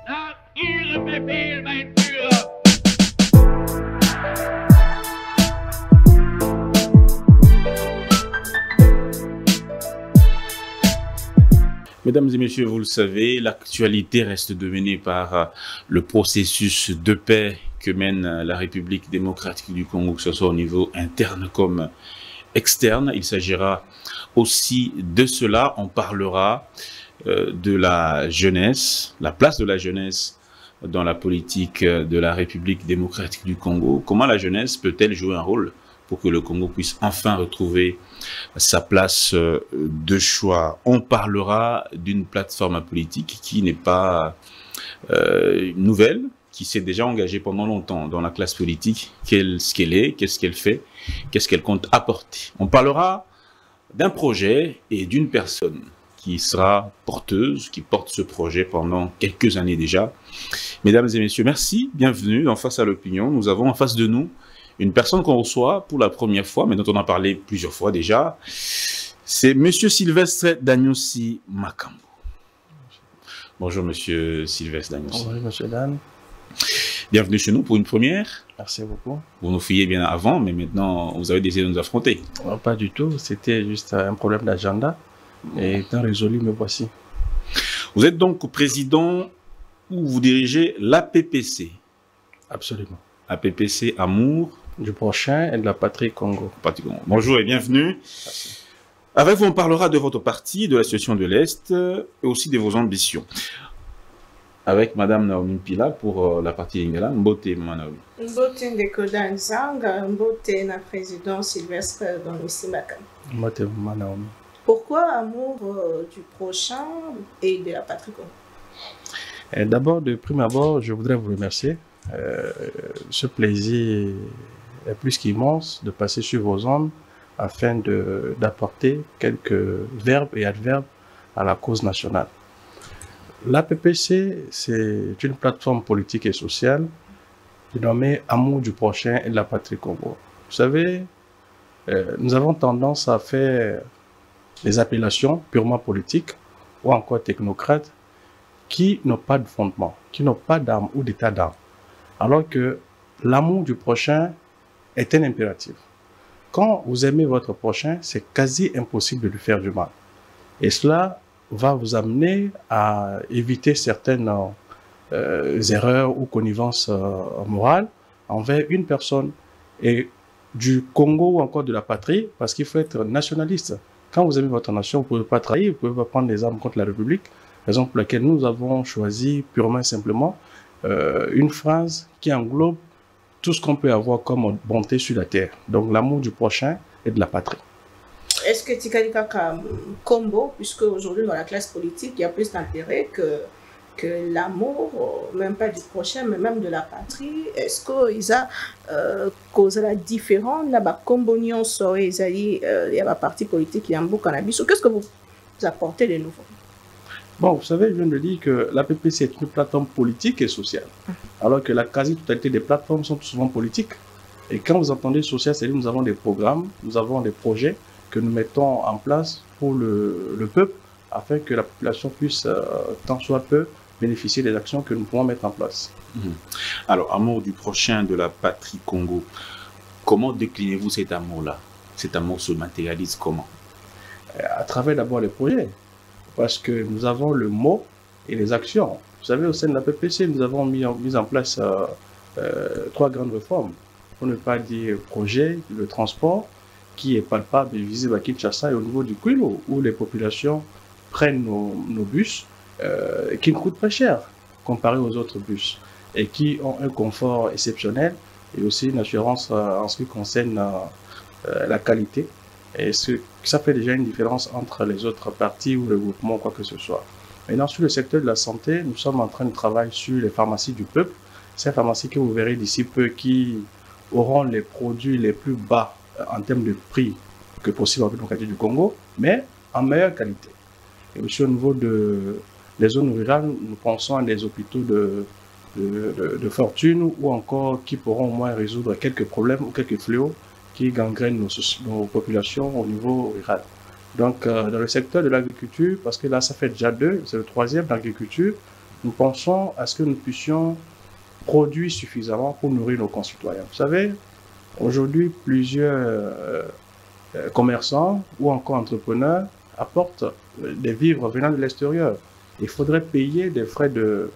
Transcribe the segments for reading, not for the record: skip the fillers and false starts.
Nach Ihrem Befehl, mein Führer! Mesdames et messieurs, vous le savez, l'actualité reste dominée par le processus de paix que mène la République démocratique du Congo, que ce soit au niveau interne comme externe. Il s'agira aussi de cela. On parlera de la jeunesse, la place de la jeunesse dans la politique de la République démocratique du Congo. Comment la jeunesse peut-elle jouer un rôle pour que le Congo puisse enfin retrouver sa place de choix? On parlera d'une plateforme politique qui n'est pas nouvelle, qui s'est déjà engagée pendant longtemps dans la classe politique. Ce qu'elle est, qu'est-ce qu'elle fait, qu'est-ce qu'elle compte apporter. On parlera d'un projet et d'une personne qui sera porteuse, qui porte ce projet pendant quelques années déjà. Mesdames et messieurs, merci, bienvenue dans Face à l'opinion. Nous avons en face de nous une personne qu'on reçoit pour la première fois, mais dont on a parlé plusieurs fois déjà. C'est Monsieur Sylvestre Danyossi Makambo. Bonjour Monsieur Sylvestre Danyossi. Bonjour Monsieur Dan. Bienvenue chez nous pour une première. Merci beaucoup. Vous nous fuyez bien avant, mais maintenant vous avez décidé de nous affronter. Non, pas du tout, c'était juste un problème d'agenda. Et étant résolu, me voici. Vous êtes donc président ou vous dirigez l'APPC. Absolument. APPC Amour du prochain et de la patrie Congo. Bonjour et bienvenue. Merci. Avec vous, on parlera de votre parti, de la situation de l'Est et aussi de vos ambitions. Avec Madame Naomi Pila pour la partie Lingala. Mbote Manaomi. Mbote Ndekoda Nzanga, Mbote na président Sylvestre Danyossi Makambo. Mbote Manaomi. Pourquoi amour du prochain et de la patrie Congo? D'abord, de prime abord, je voudrais vous remercier. Ce plaisir est plus qu'immense de passer sur vos ondes afin d'apporter quelques verbes et adverbes à la cause nationale. L'APPC, c'est une plateforme politique et sociale dénommée Amour du prochain et de la patrie Congo. Vous savez, nous avons tendance à faire des appellations purement politiques ou encore technocrates qui n'ont pas de fondement, qui n'ont pas d'âme ou d'état d'âme. Alors que l'amour du prochain est un impératif. Quand vous aimez votre prochain, c'est quasi impossible de lui faire du mal. Et cela va vous amener à éviter certaines erreurs ou connivences morales envers une personne. Et du Congo ou encore de la patrie, parce qu'il faut être nationaliste. Quand vous aimez votre nation, vous ne pouvez pas trahir, vous ne pouvez pas prendre les armes contre la République, raison pour laquelle nous avons choisi purement et simplement une phrase qui englobe tout ce qu'on peut avoir comme bonté sur la terre. Donc l'amour du prochain et de la patrie. Est-ce que Tikalika Combo, puisque aujourd'hui dans la classe politique, il y a plus d'intérêt que l'amour, même pas du prochain, mais même de la patrie, est-ce qu'ils ont causé la différence là-bas, Combo Nyon Soé, il y a la partie politique, il y a un beau cannabis. Qu'est-ce que vous apportez de nouveau? Bon, vous savez, je viens de dire que l'APPC est une plateforme politique et sociale, alors que la quasi-totalité des plateformes sont souvent politiques. Et quand vous entendez social, c'est-à-dire que nous avons des programmes, nous avons des projets que nous mettons en place pour le peuple, afin que la population puisse, tant soit peu, bénéficier des actions que nous pouvons mettre en place. Alors, amour du prochain de la patrie Congo, comment déclinez-vous cet amour-là? Cet amour se matérialise comment? À travers d'abord les projets. Parce que nous avons le mot et les actions. Vous savez, au sein de la PPC, nous avons mis en place 3 grandes réformes. Pour ne pas dire projet, le transport, qui est palpable et visible à Kinshasa et au niveau du Kwilu, où les populations prennent nos bus, qui ne coûtent pas cher comparé aux autres bus, et qui ont un confort exceptionnel, et aussi une assurance en ce qui concerne la qualité. Et ça fait déjà une différence entre les autres partis ou le groupement, quoi que ce soit. Maintenant, sur le secteur de la santé, nous sommes en train de travailler sur les pharmacies du peuple. Ces pharmacies que vous verrez d'ici peu qui auront les produits les plus bas en termes de prix que possible en démocratie du Congo, mais en meilleure qualité. Et aussi au niveau des zones rurales, nous pensons à des hôpitaux de fortune ou encore qui pourront au moins résoudre quelques problèmes ou quelques fléaux qui gangrènent nos populations au niveau rural. Donc, dans le secteur de l'agriculture, parce que là, ça fait déjà 2, c'est le 3e, l'agriculture, nous pensons à ce que nous puissions produire suffisamment pour nourrir nos concitoyens. Vous savez, aujourd'hui, plusieurs commerçants ou encore entrepreneurs apportent des vivres venant de l'extérieur. Il faudrait payer des frais de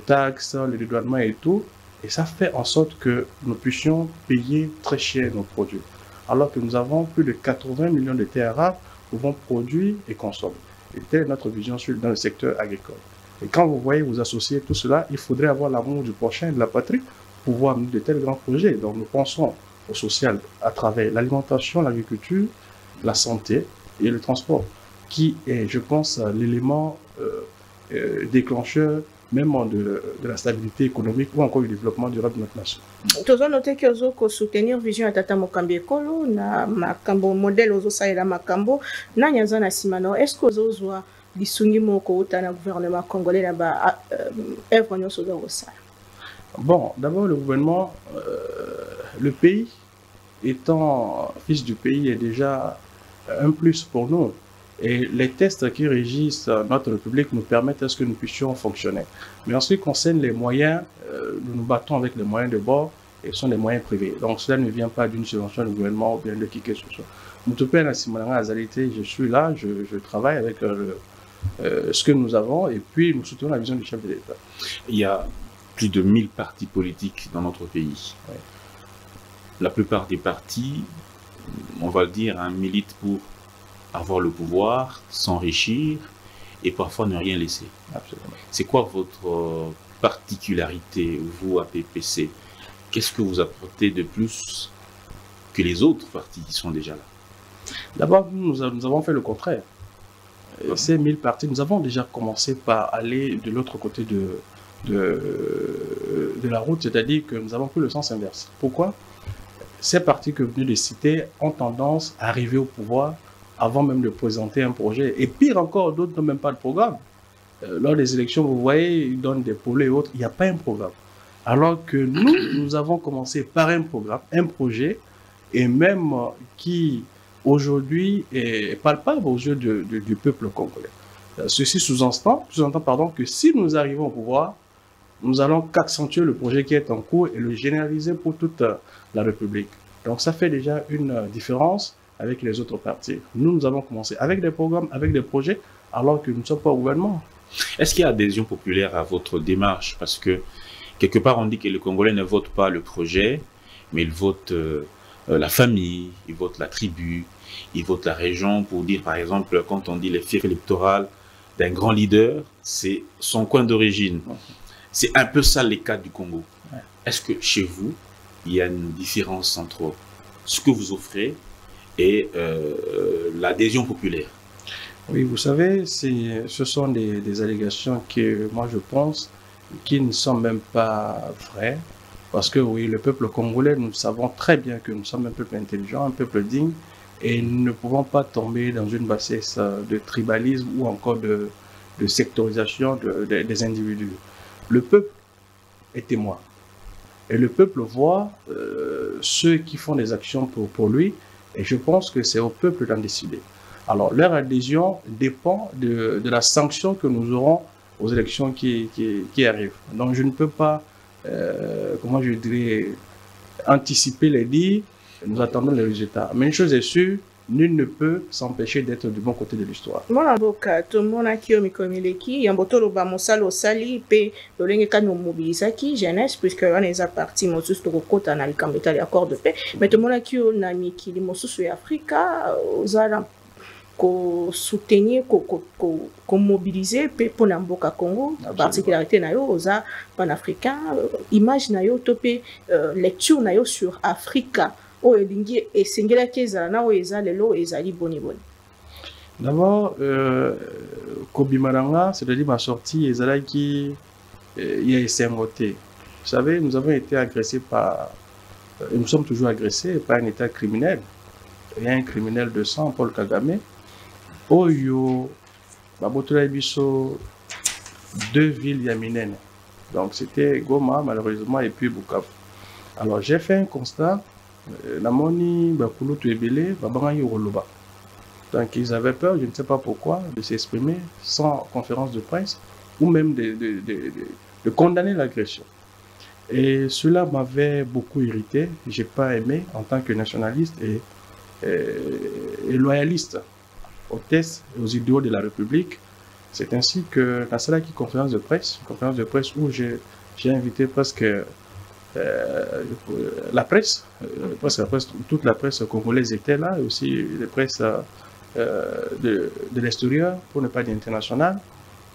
taxes, le dédouanement et tout, et ça fait en sorte que nous puissions payer très cher nos produits. Alors que nous avons plus de 80 millions de terres rares pouvons produire et consommer. Et telle est notre vision dans le secteur agricole. Et quand vous voyez, vous associez tout cela, il faudrait avoir l'amour du prochain et de la patrie pour pouvoir amener de tels grands projets. Donc nous pensons au social à travers l'alimentation, l'agriculture, la santé et le transport, qui est, je pense, l'élément déclencheur même de la stabilité économique ou encore du développement durable de notre nation. Tous noté que vous avez soutenir vision à Tata Mokambi Ekolo, na makambo modèle ozo saïla makambo, na nyaza na simano. Est-ce que vous avez bisungi moko uta na gouvernement congolais na ba œuvre nyoso do ça? Bon, d'abord le gouvernement, le pays étant fils du pays est déjà un plus pour nous. Et les tests qui régissent notre République nous permettent à ce que nous puissions fonctionner. Mais en ce qui concerne les moyens, nous nous battons avec les moyens de bord et ce sont des moyens privés. Donc cela ne vient pas d'une subvention du gouvernement ou bien de qui que ce soit. Je suis là, je travaille avec ce que nous avons et puis nous soutenons la vision du chef de l'État. Il y a plus de 1000 partis politiques dans notre pays. Oui. La plupart des partis, on va le dire, militent pour avoir le pouvoir, s'enrichir et parfois ne rien laisser. Absolument. C'est quoi votre particularité, vous, à PPC? Qu'est-ce que vous apportez de plus que les autres partis qui sont déjà là? D'abord, nous avons fait le contraire. Ces 1000 partis, nous avons déjà commencé par aller de l'autre côté de la route, c'est-à-dire que nous avons pris le sens inverse. Pourquoi? Ces partis que vous venez de citer ont tendance à arriver au pouvoir avant même de présenter un projet. Et pire encore, d'autres n'ont même pas de programme. Lors des élections, vous voyez, ils donnent des pôles et autres, il n'y a pas un programme. Alors que nous avons commencé par un programme, un projet, et même qui, aujourd'hui, est palpable aux yeux du peuple congolais. Ceci sous-entend que si nous arrivons au pouvoir, nous allons accentuer le projet qui est en cours et le généraliser pour toute la République. Donc ça fait déjà une différence avec les autres partis. Nous avons commencé avec des programmes, avec des projets, alors que nous ne sommes pas au gouvernement. Est-ce qu'il y a adhésion populaire à votre démarche? Parce que quelque part, on dit que les Congolais ne votent pas le projet, mais ils votent la famille, ils votent la tribu, ils votent la région pour dire, par exemple, quand on dit les fiefs électorales d'un grand leader, c'est son coin d'origine. C'est un peu ça les cas du Congo. Est-ce que chez vous, il y a une différence entre ce que vous offrez et l'adhésion populaire? Oui, vous savez, ce sont des allégations que moi je pense qui ne sont même pas vraies. Parce que oui, le peuple congolais, nous savons très bien que nous sommes un peuple intelligent, un peuple digne, et nous ne pouvons pas tomber dans une bassesse de tribalisme ou encore de sectorisation des individus. Le peuple est témoin. Et le peuple voit ceux qui font des actions pour lui, et je pense que c'est au peuple d'en décider. Alors, leur adhésion dépend de la sanction que nous aurons aux élections qui arrivent. Donc, je ne peux pas, comment je dirais, anticiper les dires, nous attendons les résultats. Mais une chose est sûre, nul ne peut s'empêcher d'être du bon côté de l'histoire. Mwana boka to mona kio mikomileki yambotolo ba mosalo sali pe lolenge kano mobilisaki jeunesse puisque on est parti mosusu to kokota na likambeta ya accord de paix mais to mona kio na mikili mosusu ya Afrika ozala ko soutenir ko mobiliser pe pona mboka Congo particularité na yo oza panafricain image na yo to pe lecture na yo sur Africa. D'abord, Kobimaranga, c'est-à-dire ma sortie, il y a SMOT. Vous savez, nous avons été agressés nous sommes toujours agressés par un État criminel. Il y a un criminel de sang, Paul Kagame. Oyo, Babotola Biso, 2 villes yaminènes. Donc c'était Goma, malheureusement, et puis Bukavu. Alors j'ai fait un constat. Namoni Bakulutu Ebele, Babangayi Roloba. Donc ils avaient peur, je ne sais pas pourquoi, de s'exprimer sans conférence de presse. ou même de condamner l'agression. Et cela m'avait beaucoup irrité. Je n'ai pas aimé en tant que nationaliste et loyaliste aux thèses et aux idéaux de la République. C'est ainsi que dans cette conférence de presse où j'ai invité presque la presse, toute la presse congolaise était là, et aussi les presses de l'extérieur, pour ne pas dire internationale,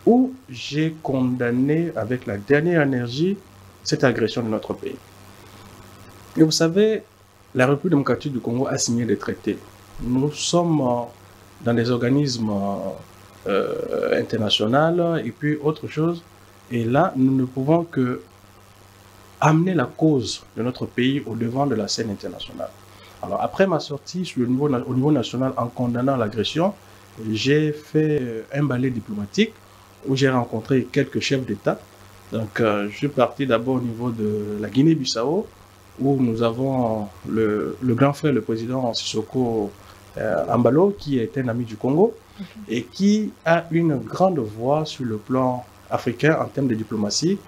où j'ai condamné avec la dernière énergie cette agression de notre pays. Et vous savez, la République démocratique du Congo a signé des traités. Nous sommes dans des organismes internationaux et puis autre chose. Et là, nous ne pouvons que amener la cause de notre pays au devant de la scène internationale. Alors, après ma sortie au niveau national en condamnant l'agression, j'ai fait un balai diplomatique où j'ai rencontré quelques chefs d'État. Donc, je suis parti d'abord au niveau de la Guinée-Bissau, où nous avons le grand frère, le président Sissoko Ambalo, qui est un ami du Congo et qui a une grande voix sur le plan africain en termes de diplomatie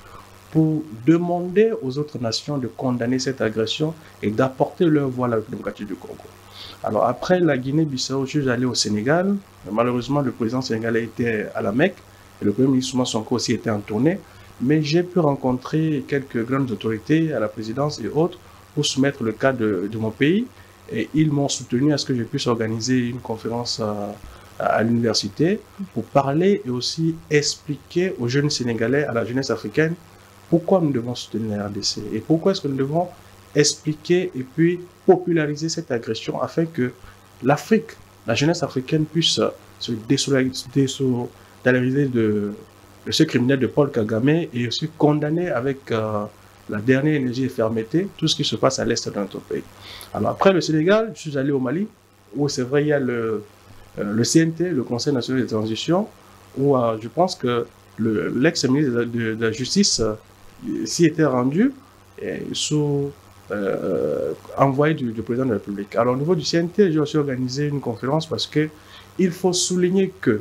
pour demander aux autres nations de condamner cette agression et d'apporter leur voix à la République démocratique du Congo. Alors, après la Guinée-Bissau, je suis allé au Sénégal. Malheureusement, le président sénégalais était à la Mecque et le premier ministre Ousmane Sonko aussi était en tournée. Mais j'ai pu rencontrer quelques grandes autorités à la présidence et autres pour soumettre le cas de mon pays. Et ils m'ont soutenu à ce que je puisse organiser une conférence à l'université pour parler et aussi expliquer aux jeunes Sénégalais, à la jeunesse africaine, pourquoi nous devons soutenir la RDC et pourquoi est-ce que nous devons expliquer et puis populariser cette agression afin que l'Afrique, la jeunesse africaine puisse se désolidariser de ce criminel de Paul Kagame et aussi condamner avec la dernière énergie et fermeté tout ce qui se passe à l'est de notre pays. Alors après le Sénégal, je suis allé au Mali, où c'est vrai, il y a le CNT, le Conseil national de transition, où je pense que l'ex-ministre de la Justice s'y était rendu sous envoyé du président de la République. Alors au niveau du CNT, j'ai aussi organisé une conférence parce qu'il faut souligner que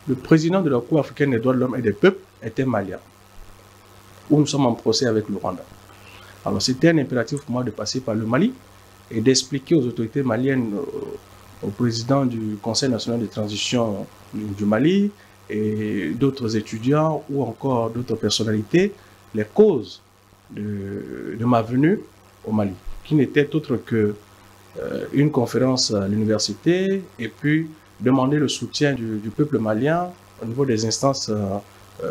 le président de la Cour africaine des droits de l'homme et des peuples était malien, où nous sommes en procès avec le Rwanda. Alors c'était un impératif pour moi de passer par le Mali et d'expliquer aux autorités maliennes, au président du Conseil national de transition du Mali et d'autres étudiants ou encore d'autres personnalités, les causes de ma venue au Mali, qui n'était autre que une conférence à l'université et puis demander le soutien du peuple malien au niveau des instances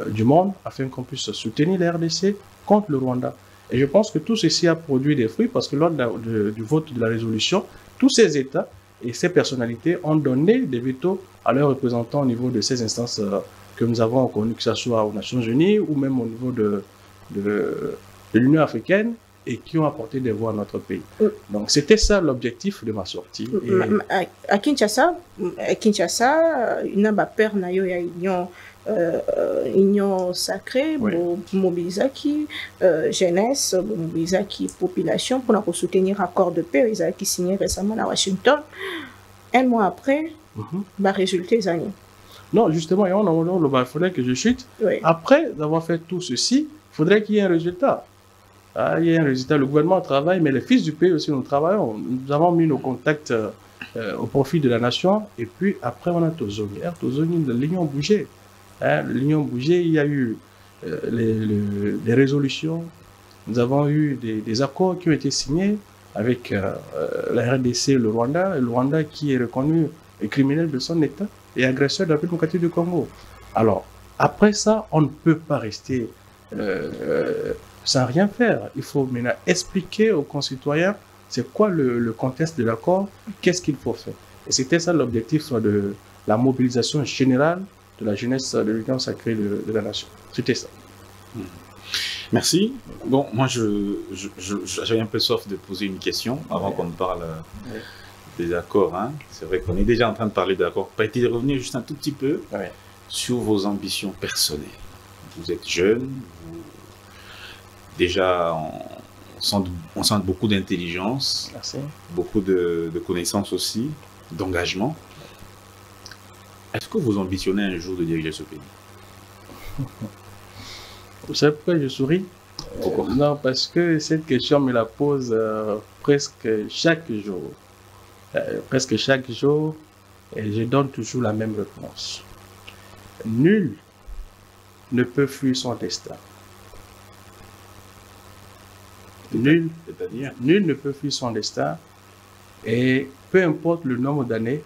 du monde afin qu'on puisse soutenir la RDC contre le Rwanda. Et je pense que tout ceci a produit des fruits parce que lors du vote de la résolution, tous ces États et ces personnalités ont donné des vétos à leurs représentants au niveau de ces instances que nous avons connues, que ce soit aux Nations Unies ou même au niveau de l'Union africaine, et qui ont apporté des voix à notre pays. Donc c'était ça l'objectif de ma sortie. À Kinshasa, il y a peur na yo ya union sacrée, mobilisaki jeunesse, mobilisaki population pour nous soutenir accord de paix, ils ont signé récemment à Washington. Un mois après, bah résultat les années. Non, justement, il faudrait que je chute. Après avoir fait tout ceci, il faudrait qu'il y ait un résultat. Il y a un résultat, le gouvernement travaille, mais les fils du pays aussi, nous travaillons. Nous avons mis nos contacts au profit de la nation, et puis après on a Tozoni. L'union bougeait. L'union bougeait, il y a eu les résolutions, nous avons eu des accords qui ont été signés avec la RDC et le Rwanda qui est reconnu criminel de son État et agresseur de la République démocratique du Congo. Alors, après ça, on ne peut pas rester sans rien faire. Il faut maintenant expliquer aux concitoyens c'est quoi le contexte de l'accord, qu'est-ce qu'il faut faire. Et c'était ça l'objectif de la mobilisation générale de la jeunesse de l'Union sacrée de la nation. C'était ça. Merci. Bon, moi, j'avais un peu soif de poser une question avant qu'on parle des accords. Hein. C'est vrai qu'on est déjà en train de parler d'accords. Peut-être revenir juste un tout petit peu sur vos ambitions personnelles. Vous êtes jeune, déjà on sent beaucoup d'intelligence, beaucoup de connaissances aussi, d'engagement. Est-ce que vous ambitionnez un jour de diriger ce pays? Vous savez pourquoi je souris? Pourquoi? Non, parce que cette question me la pose presque chaque jour. Presque chaque jour, et je donne toujours la même réponse. Nul ne peut fuir son destin. Nul ne peut fuir son destin, et peu importe le nombre d'années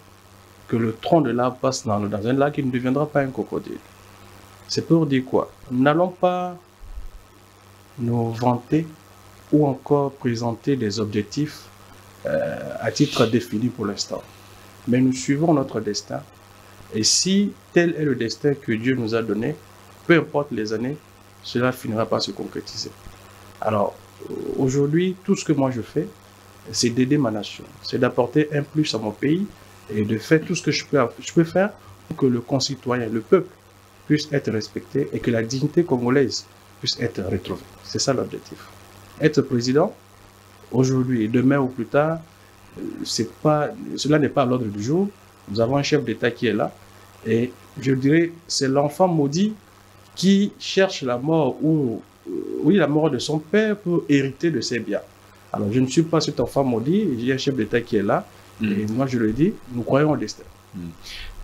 que le tronc de l'arbre passe dans un lac, il ne deviendra pas un crocodile. C'est pour dire quoi? Nous n'allons pas nous vanter ou encore présenter des objectifs à titre défini pour l'instant. Mais nous suivons notre destin. Et si tel est le destin que Dieu nous a donné, peu importe les années, cela finira par se concrétiser. Alors, aujourd'hui, tout ce que moi je fais, c'est d'aider ma nation. C'est d'apporter un plus à mon pays et de faire tout ce que je peux faire pour que le concitoyen, le peuple, puisse être respecté et que la dignité congolaise puisse être retrouvée. C'est ça l'objectif. Être président, aujourd'hui, demain ou plus tard, cela n'est pas à l'ordre du jour. Nous avons un chef d'État qui est là. Et je dirais, c'est l'enfant maudit qui cherche la mort la mort de son père pour hériter de ses biens. Alors, je ne suis pas cet enfant maudit. Il y a un chef d'État qui est là. Et moi, je le dis, nous croyons au destin.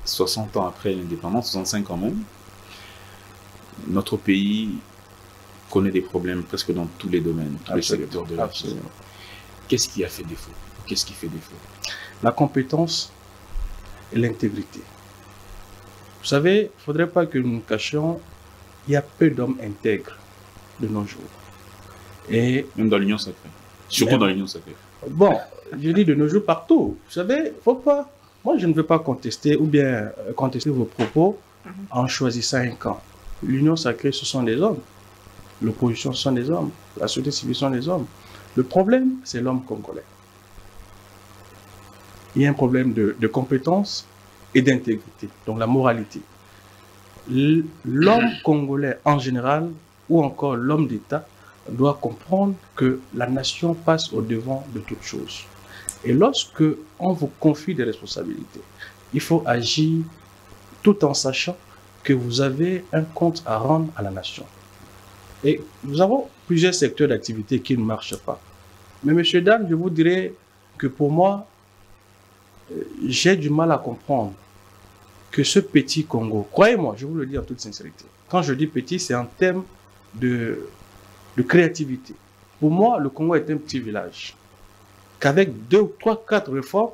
60 ans après l'indépendance, 65 ans même, notre pays connaît des problèmes presque dans tous les domaines, tous les secteurs de la vie. Qu'est-ce qui a fait défaut? Qu'est-ce qui fait défaut? La compétence et l'intégrité. Vous savez, il ne faudrait pas que nous nous cachions, il y a peu d'hommes intègres de nos jours. Et même dans l'Union sacrée. Surtout dans l'Union sacrée. Bon, je dis de nos jours partout. Vous savez, faut pas. Moi, je ne veux pas contester ou bien contester vos propos en choisissant un camp. L'Union sacrée, ce sont des hommes. L'opposition, ce sont des hommes. La société civile, ce sont des hommes. Le problème, c'est l'homme congolais. Il y a un problème de compétence et d'intégrité, donc la moralité. L'homme congolais en général, ou encore l'homme d'État, doit comprendre que la nation passe au devant de toute chose. Et lorsque on vous confie des responsabilités, il faut agir tout en sachant que vous avez un compte à rendre à la nation. Et nous avons plusieurs secteurs d'activité qui ne marchent pas. Mais monsieur Dan, je vous dirais que pour moi, j'ai du mal à comprendre que ce petit Congo, croyez-moi, je vous le dis en toute sincérité, quand je dis petit, c'est en termes de créativité. Pour moi, le Congo est un petit village. Qu'avec 2, 3, 4 réformes,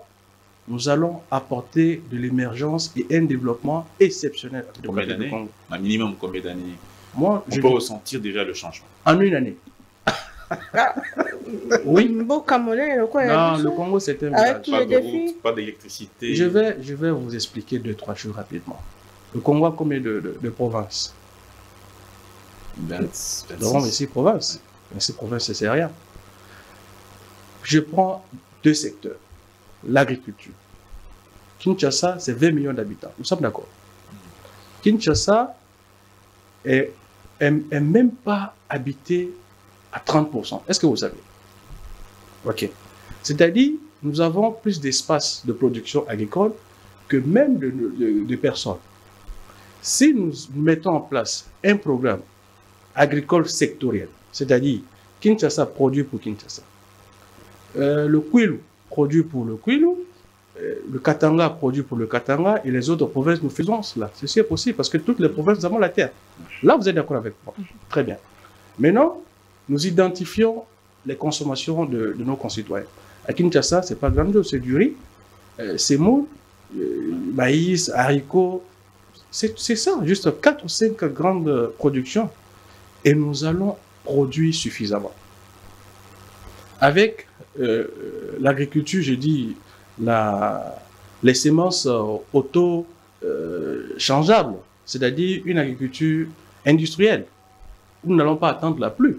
nous allons apporter de l'émergence et un développement exceptionnel. Combien d'années? Un minimum combien d'années? Moi, je peux ressentir déjà le changement. En une année. Oui. Non, le Congo, c'est un village. Pas d'électricité. Je vais vous expliquer 2-3 choses rapidement. Le Congo a combien de provinces? 26. Nous avons 26 provinces. 26 provinces, c'est rien. Je prends 2 secteurs. L'agriculture. Kinshasa, c'est 20 millions d'habitants. Nous sommes d'accord. Kinshasa est même pas habité à 30%. Est-ce que vous savez? Ok. C'est-à-dire, nous avons plus d'espace de production agricole que même de personnes. Si nous mettons en place un programme agricole sectoriel, c'est-à-dire Kinshasa produit pour Kinshasa, le Kwilu produit pour le Kwilu, le Katanga produit pour le Katanga, et les autres provinces, nous faisons cela. Ceci est possible parce que toutes les provinces, nous avons la terre. Là, vous êtes d'accord avec moi? Très bien. Maintenant, nous identifions les consommations de nos concitoyens. À Kinshasa, ce n'est pas grand-chose, c'est du riz, semoule, maïs, haricots. C'est ça, juste 4 ou 5 grandes productions. Et nous allons produire suffisamment. Avec l'agriculture, je dis, les semences auto-changeables, c'est-à-dire une agriculture industrielle. Nous n'allons pas attendre la pluie.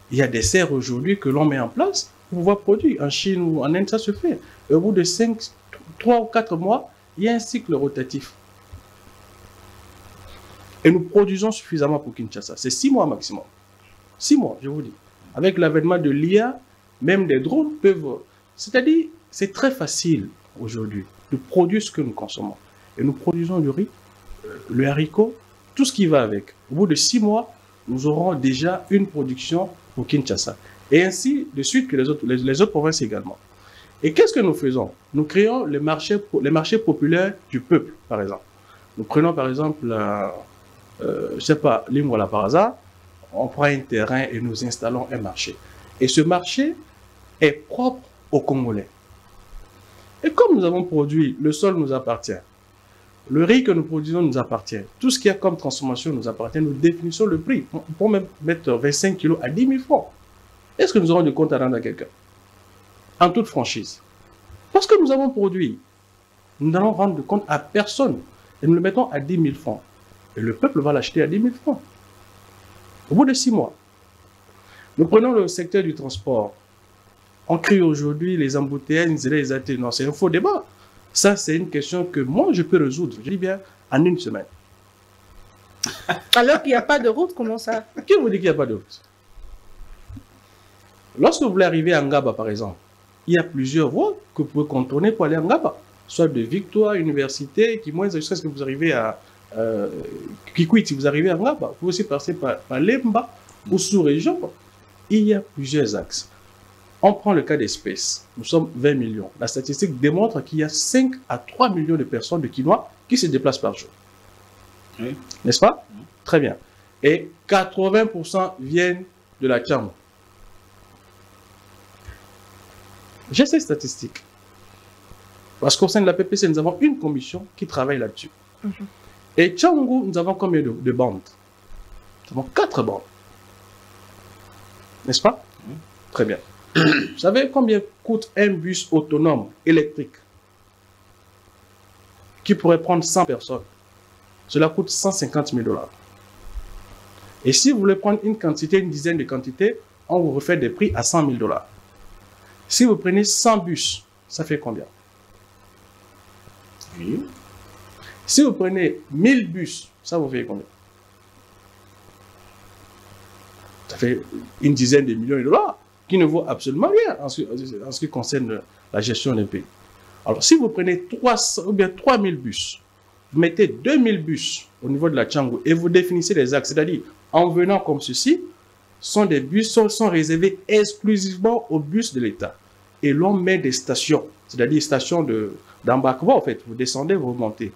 Il y a des serres aujourd'hui que l'on met en place pour pouvoir produire. En Chine ou en Inde, ça se fait. Et au bout de 3 ou 4 mois, il y a un cycle rotatif. Et nous produisons suffisamment pour Kinshasa. C'est 6 mois maximum. 6 mois, je vous dis. Avec l'avènement de l'IA, même des drones peuvent... C'est-à-dire, c'est très facile aujourd'hui de produire ce que nous consommons. Et nous produisons du riz, le haricot, tout ce qui va avec. Au bout de 6 mois, nous aurons déjà une production pour Kinshasa. Et ainsi de suite que les autres provinces également. Et qu'est-ce que nous faisons? Nous créons les marchés populaires du peuple, par exemple. Nous prenons par exemple, je ne sais pas, Lingwala par hasard, on prend un terrain et nous installons un marché. Et ce marché est propre aux Congolais. Et comme nous avons produit, le sol nous appartient, le riz que nous produisons nous appartient, tout ce qu'il y a comme transformation nous appartient, nous définissons le prix. On peut même mettre 25 kilos à 10 000 francs. Est-ce que nous aurons du compte à rendre à quelqu'un? En toute franchise. Parce que nous avons produit, nous n'allons rendre de compte à personne. Et nous le mettons à 10 000 francs. Et le peuple va l'acheter à 10 000 francs. Au bout de 6 mois, nous prenons le secteur du transport. On crie aujourd'hui les embouteillages, les athées. Non, c'est un faux débat. Ça, c'est une question que moi, je peux résoudre, je dis bien, en une semaine. Alors qu'il n'y a pas de route, comment ça? Qui vous dit qu'il n'y a pas de route? Lorsque vous voulez arriver à Ngaba, par exemple, il y a plusieurs voies que vous pouvez contourner pour aller à Ngaba. Soit de Victoire, Université, qui moins jusqu'à ce que vous arrivez à Kikwit, si vous arrivez à Ngaba. Vous pouvez aussi passer par Lemba ou sous-région. Il y a plusieurs axes. On prend le cas d'espèces. Nous sommes 20 millions. La statistique démontre qu'il y a 5 à 3 millions de personnes de Quinois qui se déplacent par jour. Oui. N'est-ce pas? Oui. Très bien. Et 80% viennent de la Tchamba. J'ai ces statistiques. Parce qu'au sein de la PPC, nous avons une commission qui travaille là-dessus. Et Tchangou, nous avons combien de bandes? Nous avons 4 bandes. N'est-ce pas? Très bien. Vous savez combien coûte un bus autonome électrique qui pourrait prendre 100 personnes? Cela coûte 150 000 $. Et si vous voulez prendre une quantité, une dizaine de quantités, on vous refait des prix à 100 000 $. Si vous prenez 100 bus, ça fait combien? Oui. Si vous prenez 1000 bus, ça vous fait combien? Ça fait une dizaine de millions de dollars, qui ne vaut absolument rien en ce qui concerne la gestion des pays. Alors, si vous prenez 300 ou bien 3000 bus, vous mettez 2000 bus au niveau de la Tchangou et vous définissez les axes, c'est-à-dire, en venant comme ceci, des bus sont réservés exclusivement aux bus de l'État. Et l'on met des stations, c'est-à-dire stations d'embarquement, en fait. Vous descendez, vous remontez.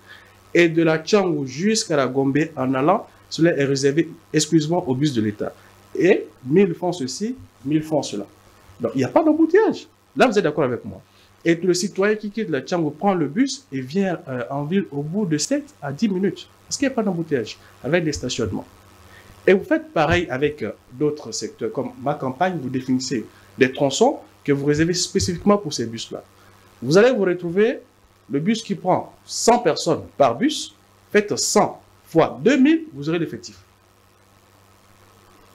Et de la Tchangou jusqu'à la Gombe, en allant, cela est réservé exclusivement aux bus de l'État. Et 1000 font ceci, 1000 font cela. Donc, il n'y a pas d'embouteillage. Là, vous êtes d'accord avec moi. Et le citoyen qui quitte la Tchangou prend le bus et vient en ville au bout de 7 à 10 minutes. Parce qu'il n'y a pas d'embouteillage, avec des stationnements. Et vous faites pareil avec d'autres secteurs. Comme ma campagne, vous définissez des tronçons que vous réservez spécifiquement pour ces bus-là. Vous allez vous retrouver, le bus qui prend 100 personnes par bus, faites 100 fois 2000, vous aurez l'effectif.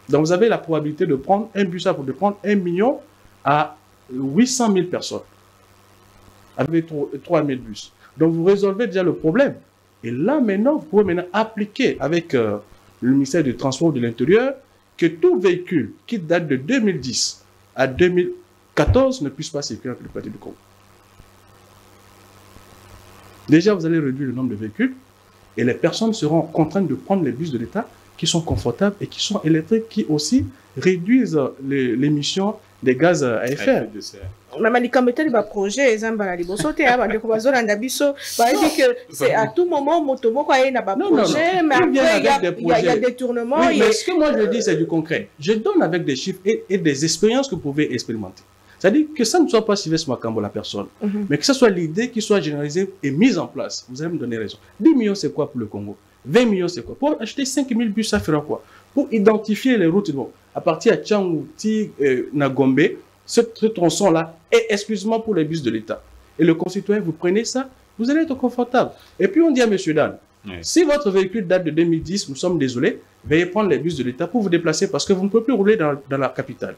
Donc vous avez la probabilité de prendre un bus, de prendre 1 million à 800 000 personnes. Avec 3000 bus. Donc vous résolvez déjà le problème. Et là maintenant, vous pouvez maintenant appliquer avec le ministère du Transport de l'Intérieur que tout véhicule qui date de 2010 à 2014 ne puisse pas circuler dans le pays du Congo. Déjà, vous allez réduire le nombre de véhicules et les personnes seront contraintes de prendre les bus de l'État qui sont confortables et qui sont électriques, qui aussi réduisent l'émission des gaz à effet de serre. Même les commetteurs de projet, exemple, à l'Ibosote, à c'est à tout moment, Motomo, il n'y a pas de projet, mais après, il y a des tournements. Oui, mais ce que moi je dis, c'est du concret. Je donne avec des chiffres et des expériences que vous pouvez expérimenter. C'est-à-dire que ça ne soit pas Sylvestre Makambo la personne, mais que ce soit l'idée qui soit généralisée et mise en place. Vous allez me donner raison. 10 millions, c'est quoi pour le Congo? 20 millions, c'est quoi? Pour acheter 5000 bus, ça fera quoi? Pour identifier les routes, bon, à partir de Tchangouti, Nagombe, ce tronçon-là est exclusivement pour les bus de l'État. Et le concitoyen, vous prenez ça, vous allez être confortable. Et puis on dit à M. Dan, si votre véhicule date de 2010, nous sommes désolés, veuillez prendre les bus de l'État pour vous déplacer parce que vous ne pouvez plus rouler dans la capitale.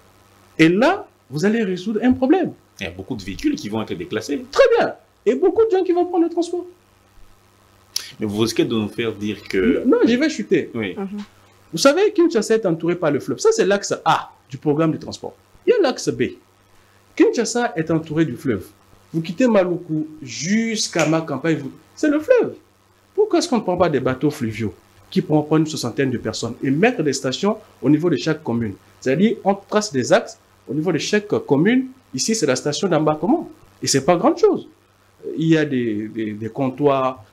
Et là, vous allez résoudre un problème. Il y a beaucoup de véhicules qui vont être déclassés. Très bien. Et beaucoup de gens qui vont prendre le transport. Mais vous risquez de nous faire dire que... Non, je vais chuter. Oui. Vous savez, Kinshasa est entouré par le fleuve. Ça, c'est l'axe A du programme de transport. Il y a l'axe B. Kinshasa est entouré du fleuve. Vous quittez Maluku jusqu'à ma campagne, c'est le fleuve. Pourquoi est-ce qu'on ne prend pas des bateaux fluviaux qui pourront prendre une soixantaine de personnes et mettre des stations au niveau de chaque commune. C'est-à-dire, on trace des axes au niveau de chaque commune. Ici, c'est la station d'embarquement. Et c'est pas grand-chose. Il y a des comptoirs,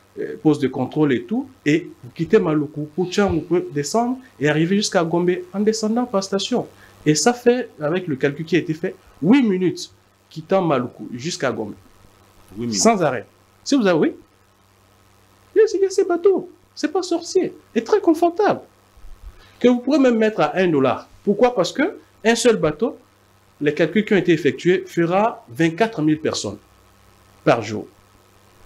postes de contrôle et tout. Et vous quittez Maluku, Pouchan, vous pouvez descendre et arriver jusqu'à Gombe en descendant par station. Et ça fait, avec le calcul qui a été fait, 8 minutes quittant Maluku jusqu'à Gombe. 8 minutes. Sans arrêt. Si vous avez, oui, il y a ces bateaux. C'est pas sorcier. Et très confortable. Que vous pourrez même mettre à $1. Pourquoi? Parce que un seul bateau, les calculs qui ont été effectués, fera 24 000 personnes par jour.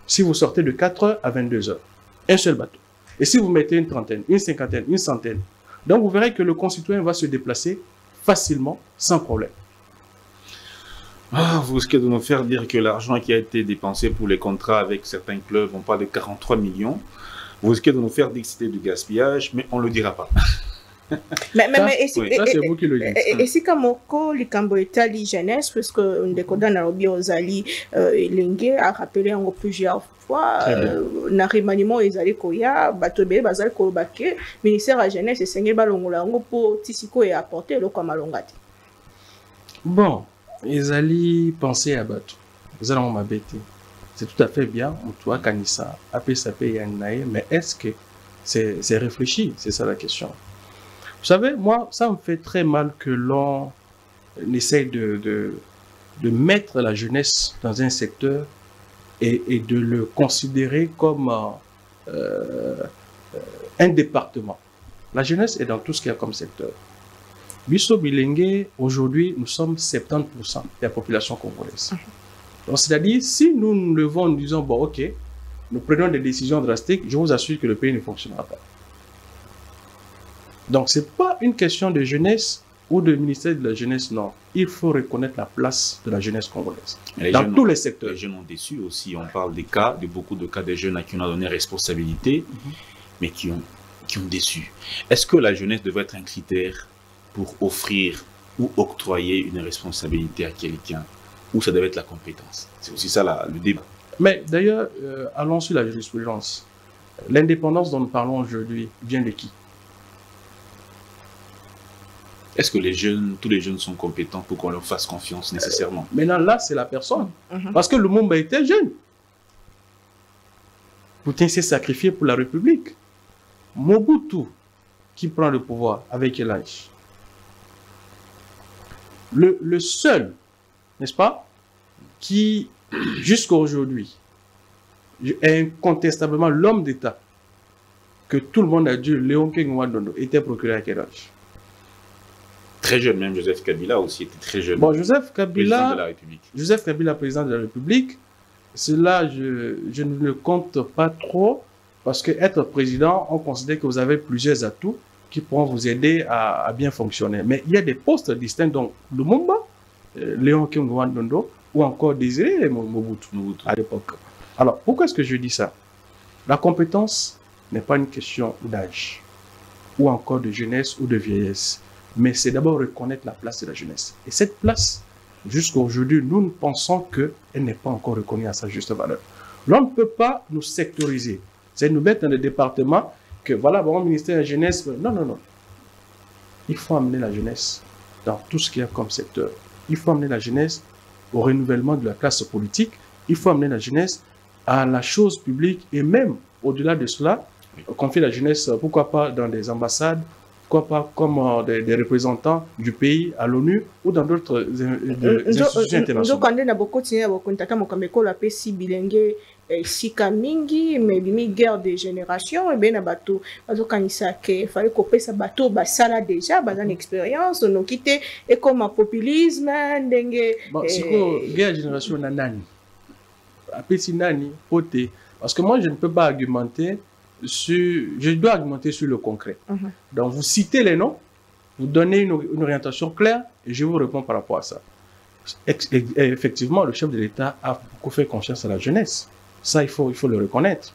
Si vous sortez de 4 heures à 22 heures. Un seul bateau. Et si vous mettez une trentaine, une cinquantaine, une centaine, donc vous verrez que le concitoyen va se déplacer facilement, sans problème. Vous risquez de nous faire dire que l'argent qui a été dépensé pour les contrats avec certains clubs, on parle de 43 millions. Vous risquez de nous faire dire que c'était du gaspillage, mais on ne le dira pas. Mais c'est vous qui le dites. Et si Kamoko, Likambo Etali jeunesse, parce que Ndekoda Narobi Ozali, Lingue a rappelé en plusieurs fois, na remaniement Ezali Koya, Batobe, Bazal Kolobake, ministère de la jeunesse et Seigneur Balongolango pour Tissiko et apporter le Kamalongati. Bon, Ezali pensait à Batou. Ezali on m'a bêté. C'est tout à fait bien, toi, Kanissa, APSAP et Yanaï, mais est-ce que c'est réfléchi? C'est ça la question. Vous savez, moi, ça me fait très mal que l'on essaye de mettre la jeunesse dans un secteur et de le considérer comme un département. La jeunesse est dans tout ce qu'il y a comme secteur. Bisso Bilingue, aujourd'hui, nous sommes 70% de la population congolaise. Donc, c'est-à-dire, si nous nous levons en disant, bon, ok, nous prenons des décisions drastiques, je vous assure que le pays ne fonctionnera pas. Donc, ce n'est pas une question de jeunesse ou de ministère de la jeunesse, non. Il faut reconnaître la place de la jeunesse congolaise dans tous les secteurs. Les jeunes ont déçu aussi. On parle des cas, de beaucoup de cas des jeunes à qui on a donné responsabilité, mais qui ont déçu. Est-ce que la jeunesse devrait être un critère pour offrir ou octroyer une responsabilité à quelqu'un, ou ça devait être la compétence? C'est aussi ça le débat. Mais d'ailleurs, allons sur la jurisprudence. L'indépendance dont nous parlons aujourd'hui vient de qui? Est-ce que tous les jeunes sont compétents pour qu'on leur fasse confiance nécessairement? Maintenant, là, c'est la personne. Parce que Lumumba était jeune. Poutine s'est sacrifié pour la République. Mobutu, qui prend le pouvoir, avec quel âge? Le seul, n'est-ce pas, qui, jusqu'à aujourd'hui, est incontestablement l'homme d'État que tout le monde a dit, Léon Kengoadondo, était procuré à quel âge? Très jeune, même Joseph Kabila aussi était très jeune. Bon, Joseph Kabila, président de la République. Joseph Kabila, président de la République, cela, je ne le compte pas trop, parce qu'être président, on considère que vous avez plusieurs atouts qui pourront vous aider à bien fonctionner. Mais il y a des postes distincts, donc Lumumba, Léon Kengoadondo, ou encore Désiré Mobutu à l'époque. Alors, pourquoi est-ce que je dis ça? La compétence n'est pas une question d'âge, ou encore de jeunesse ou de vieillesse. Mais c'est d'abord reconnaître la place de la jeunesse. Et cette place, jusqu'à aujourd'hui, nous pensons qu'elle n'est pas encore reconnue à sa juste valeur. L'on ne peut pas nous sectoriser. C'est nous mettre dans le département que, voilà, bon, ministère de la jeunesse. Non, non, non. Il faut amener la jeunesse dans tout ce qu'il y a comme secteur. Il faut amener la jeunesse au renouvellement de la classe politique. Il faut amener la jeunesse à la chose publique. Et même, au-delà de cela, confier la jeunesse, pourquoi pas dans des ambassades, pourquoi pas comme des représentants du pays à l'ONU ou dans d'autres institutions internationales. Sika mingi mais bimi guerre de génération et bien na bato bazo kanisa ke fallait couper sa bateau basala déjà bazan expérience no quitter et comme un populisme ndenge bon siko guerre de génération na nani apesi nani pote parce que moi je ne peux pas argumenter je dois argumenter sur le concret. Donc vous citez les noms, vous donnez une orientation claire et je vous réponds par rapport à ça. Effectivement, le chef de l'État a beaucoup fait confiance à la jeunesse. Ça, il faut le reconnaître.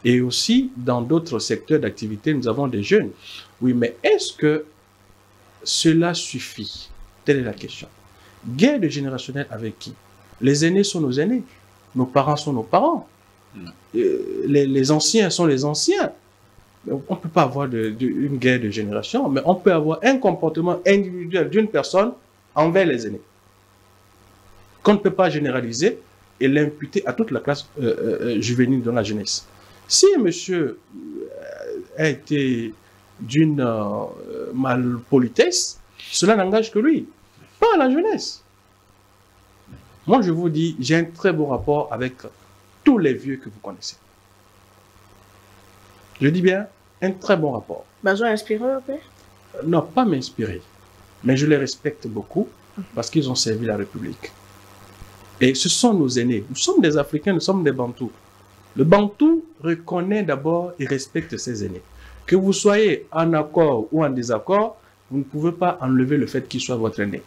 Et aussi, dans d'autres secteurs d'activité, nous avons des jeunes. Oui, mais est-ce que cela suffit? Telle est la question. Guerre de générationnelle avec qui? Les aînés sont nos aînés. Nos parents sont nos parents. Les anciens sont les anciens. on ne peut pas avoir une guerre de génération, mais on peut avoir un comportement individuel d'une personne envers les aînés, qu'on ne peut pas généraliser et l'imputer à toute la classe juvénile dans la jeunesse. Si monsieur a été d'une malpolitesse, cela n'engage que lui, pas la jeunesse. Moi, je vous dis, j'ai un très bon rapport avec tous les vieux que vous connaissez. Je dis bien, un très bon rapport. Besoin inspiré, Non, pas m'inspirer, mais je les respecte beaucoup parce qu'ils ont servi la République. Et ce sont nos aînés. Nous sommes des Africains, nous sommes des Bantous. Le Bantou reconnaît d'abord et respecte ses aînés. Que vous soyez en accord ou en désaccord, vous ne pouvez pas enlever le fait qu'il soit votre aîné.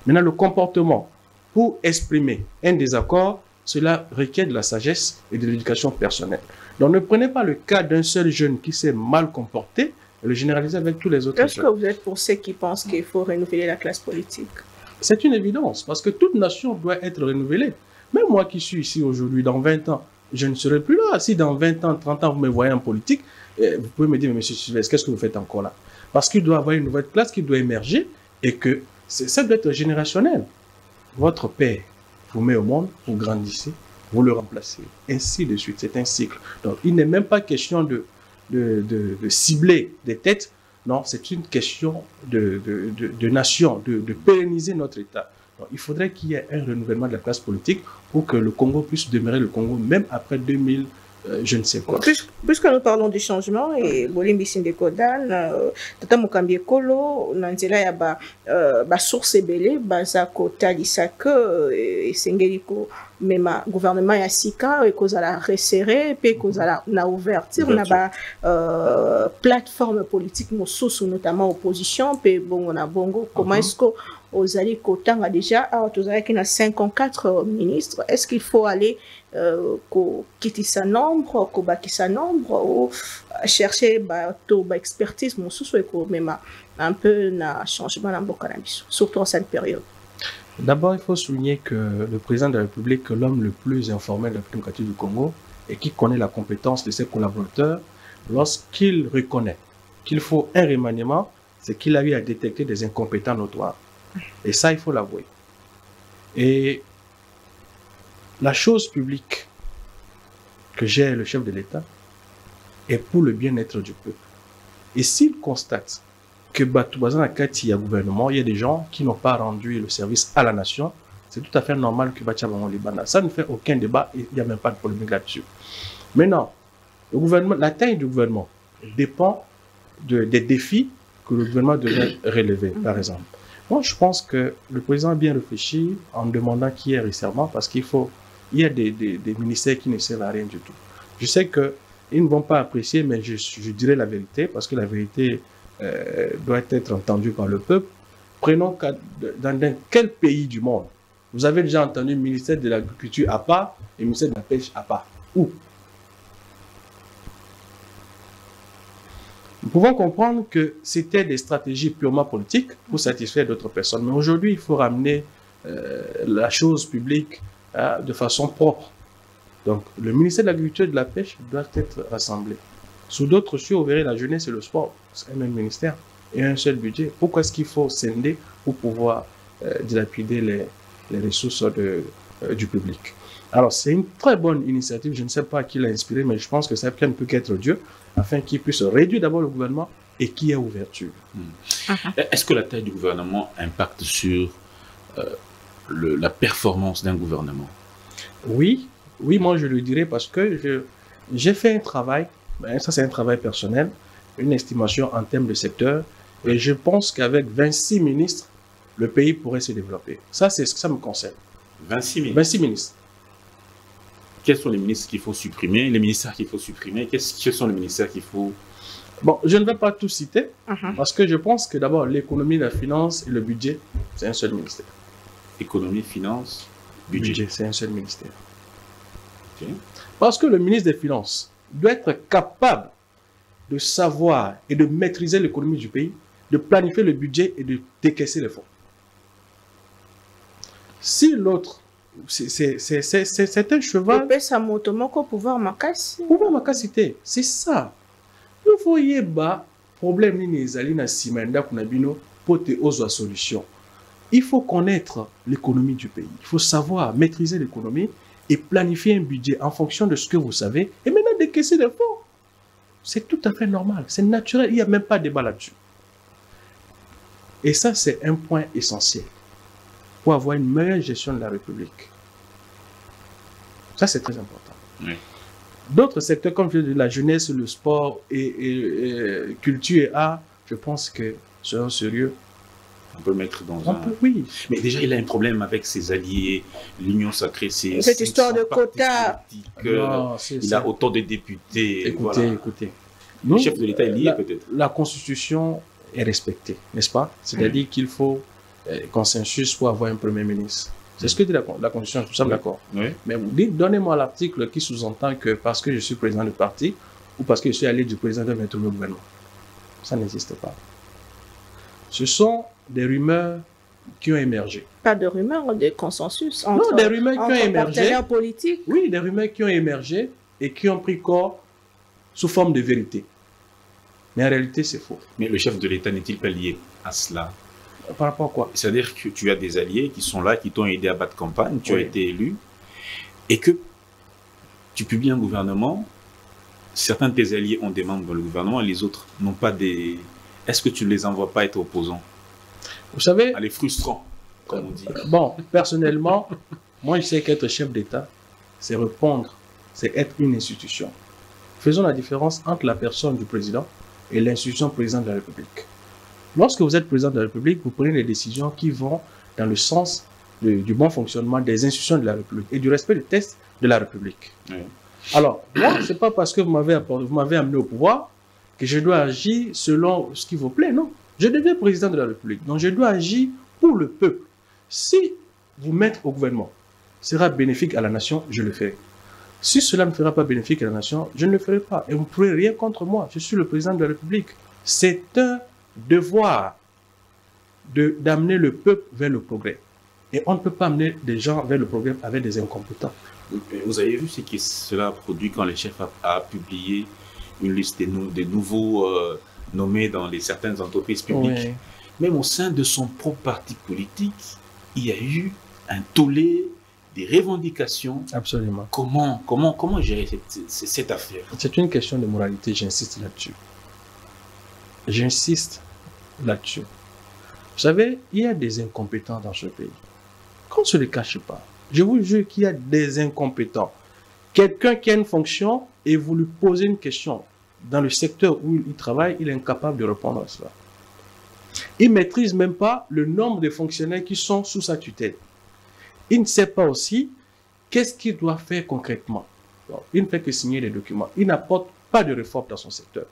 Maintenant, le comportement, pour exprimer un désaccord, cela requiert de la sagesse et de l'éducation personnelle. Donc, ne prenez pas le cas d'un seul jeune qui s'est mal comporté et le généralisez avec tous les autres jeunes. Est-ce que vous êtes pour ceux qui pensent qu'il faut renouveler la classe politique? C'est une évidence, parce que toute nation doit être renouvelée. Même moi qui suis ici aujourd'hui, dans 20 ans, je ne serai plus là. Si dans 20 ans, 30 ans, vous me voyez en politique, vous pouvez me dire, mais monsieur Sylvestre, qu'est-ce que vous faites encore là? Parce qu'il doit y avoir une nouvelle classe qui doit émerger et que ça doit être générationnel. Votre père vous met au monde, vous grandissez, vous le remplacez, ainsi de suite. C'est un cycle. Donc, il n'est même pas question de cibler des têtes. Non, c'est une question de nation, de pérenniser notre État. Donc, il faudrait qu'il y ait un renouvellement de la classe politique pour que le Congo puisse demeurer le Congo, même après 2000, je ne sais quoi. Puisque nous parlons du changement, et Bolimbi Sindekodan, Tata Mukambi Kolo, Nanzela ya ba source belé, bazako talisaka, et sengeliko, mema gouvernement ya sika, et cause à la resserrer, puis cause à la ouverture, on a ba plateforme politique, notamment opposition, puis bon, on a bongo, comment est-ce que aux alliés Kotanga déjà, aux alliés qui n'a 54 ministres, est-ce qu'il faut aller quitter sa nombre, bâtir sa nombre, ou chercher expertise, même un peu un changement dans le cannabis, surtout en cette période? D'abord, il faut souligner que le président de la République est l'homme le plus informé de la démocratie du Congo et qui connaît la compétence de ses collaborateurs lorsqu'il reconnaît qu'il faut un remaniement, c'est qu'il a eu à détecter des incompétents notoires. Et ça, il faut l'avouer. Et la chose publique que gère le chef de l'État est pour le bien-être du peuple. Et s'il constate que dans le gouvernement, il y a des gens qui n'ont pas rendu le service à la nation, c'est tout à fait normal que Bachabamon Libana. Ça ne fait aucun débat, il n'y a même pas de polémique là-dessus. Maintenant, le gouvernement, la taille du gouvernement dépend des défis que le gouvernement devrait relever, par exemple. Moi, je pense que le président a bien réfléchi en demandant qu'il y ait resserrement parce qu'il y a des ministères qui ne servent à rien du tout. Je sais qu'ils ne vont pas apprécier, mais je dirais la vérité parce que la vérité doit être entendue par le peuple. Prenons dans quel pays du monde vous avez déjà entendu le ministère de l'Agriculture à part et le ministère de la Pêche à part? Où? Nous pouvons comprendre que c'était des stratégies purement politiques pour satisfaire d'autres personnes. Mais aujourd'hui, il faut ramener la chose publique de façon propre. Donc, le ministère de l'Agriculture et de la Pêche doit être rassemblé. Sous d'autres cieux, vous verrez la jeunesse et le sport. C'est un même ministère et un seul budget. Pourquoi est-ce qu'il faut scinder pour pouvoir dilapider les ressources du public? Alors, c'est une très bonne initiative. Je ne sais pas qui l'a inspiré, mais je pense que ça ne peut qu'être Dieu, afin qu'il puisse réduire d'abord le gouvernement et qu'il y ait ouverture. Est-ce que la taille du gouvernement impacte sur la performance d'un gouvernement? Oui, moi je le dirais parce que j'ai fait un travail, ça c'est un travail personnel, une estimation en termes de secteur, et je pense qu'avec 26 ministres, le pays pourrait se développer. Ça, c'est ce que ça me concerne. 26 ministres. 26 ministres. Quels sont les ministres qu'il faut supprimer, les ministères qu'il faut supprimer? Quels sont les ministères qu'il faut... Bon, je ne vais pas tout citer, parce que je pense que d'abord, l'économie, la finance et le budget, c'est un seul ministère. Économie, finance, budget. C'est un seul ministère. Okay. Parce que le ministre des Finances doit être capable de savoir et de maîtriser l'économie du pays, de planifier le budget et de décaisser les fonds. Si l'autre, c'est un cheval... Pouvoir Makasité, c'est ça. Vous voyez, bah, problème ni na simenda kunabino pour te ozo solution. Il faut connaître l'économie du pays. Il faut savoir maîtriser l'économie et planifier un budget en fonction de ce que vous savez et maintenant décaisser des fonds. C'est tout à fait normal, c'est naturel, il n'y a même pas de débat là-dessus. Et ça, c'est un point essentiel pour avoir une meilleure gestion de la République. Ça, c'est très important. Oui. D'autres secteurs, comme je dis, la jeunesse, le sport et culture et art, je pense que seront sérieux. On peut le mettre dans On un... peut, oui. Mais déjà, il a un problème avec ses alliés, l'Union sacrée, c'est... Cette histoire de quotas. Non, Il a autant de députés. Écoutez, voilà. écoutez. Le chef de l'État est lié peut-être. La Constitution est respectée, n'est-ce pas? C'est-à-dire qu'il faut consensus pour avoir un Premier ministre. C'est ce que dit la Constitution, nous sommes d'accord. Oui. Mais vous dites, donnez-moi l'article qui sous-entend que parce que je suis président du parti ou parce que je suis allé du président de mettre le gouvernement. Ça n'existe pas. Ce sont des rumeurs qui ont émergé. Pas de rumeurs, des consensus entre, Non, des rumeurs qui ont émergé. partenaires politiques. Oui, des rumeurs qui ont émergé et qui ont pris corps sous forme de vérité. Mais en réalité, c'est faux. Mais le chef de l'État n'est-il pas lié à cela? Par rapport à quoi? C'est-à-dire que tu as des alliés qui sont là, qui t'ont aidé à battre campagne, tu as Oui. été élu, et que tu publies un gouvernement, certains de tes alliés ont des membres dans le gouvernement et les autres n'ont pas des... Est-ce que tu ne les envoies pas être opposants? Vous savez, Elle est frustrant, comme on dit. bon, personnellement, moi je sais qu'être chef d'État, c'est répondre, c'est être une institution. Faisons la différence entre la personne du président et l'institution président de la République. Lorsque vous êtes président de la République, vous prenez des décisions qui vont dans le sens du bon fonctionnement des institutions de la République et du respect des textes de la République. Oui. Alors, moi, ce n'est pas parce que vous m'avez amené au pouvoir que je dois agir selon ce qui vous plaît, non. Je deviens président de la République, donc je dois agir pour le peuple. Si vous mettre au gouvernement sera bénéfique à la nation, je le ferai. Si cela ne fera pas bénéfique à la nation, je ne le ferai pas. Et vous ne pourrez rien contre moi. Je suis le président de la République. C'est un devoir d'amener le peuple vers le progrès. Et on ne peut pas amener des gens vers le progrès avec des incompétents. Vous avez vu ce que cela a produit quand le chef a publié une liste des nouveaux nommés dans certaines entreprises publiques. Oui. Même au sein de son propre parti politique, il y a eu un tollé, des revendications. Absolument. Comment gérer cette affaire? C'est une question de moralité, j'insiste là-dessus. J'insiste là-dessus. Vous savez, il y a des incompétents dans ce pays. Qu'on ne se le cache pas. Je vous jure qu'il y a des incompétents. Quelqu'un qui a une fonction et vous lui posez une question dans le secteur où il travaille, il est incapable de répondre à cela. Il ne maîtrise même pas le nombre de fonctionnaires qui sont sous sa tutelle. Il ne sait pas aussi qu'est-ce qu'il doit faire concrètement. Donc, il ne fait que signer des documents. Il n'apporte pas de réforme dans son secteur.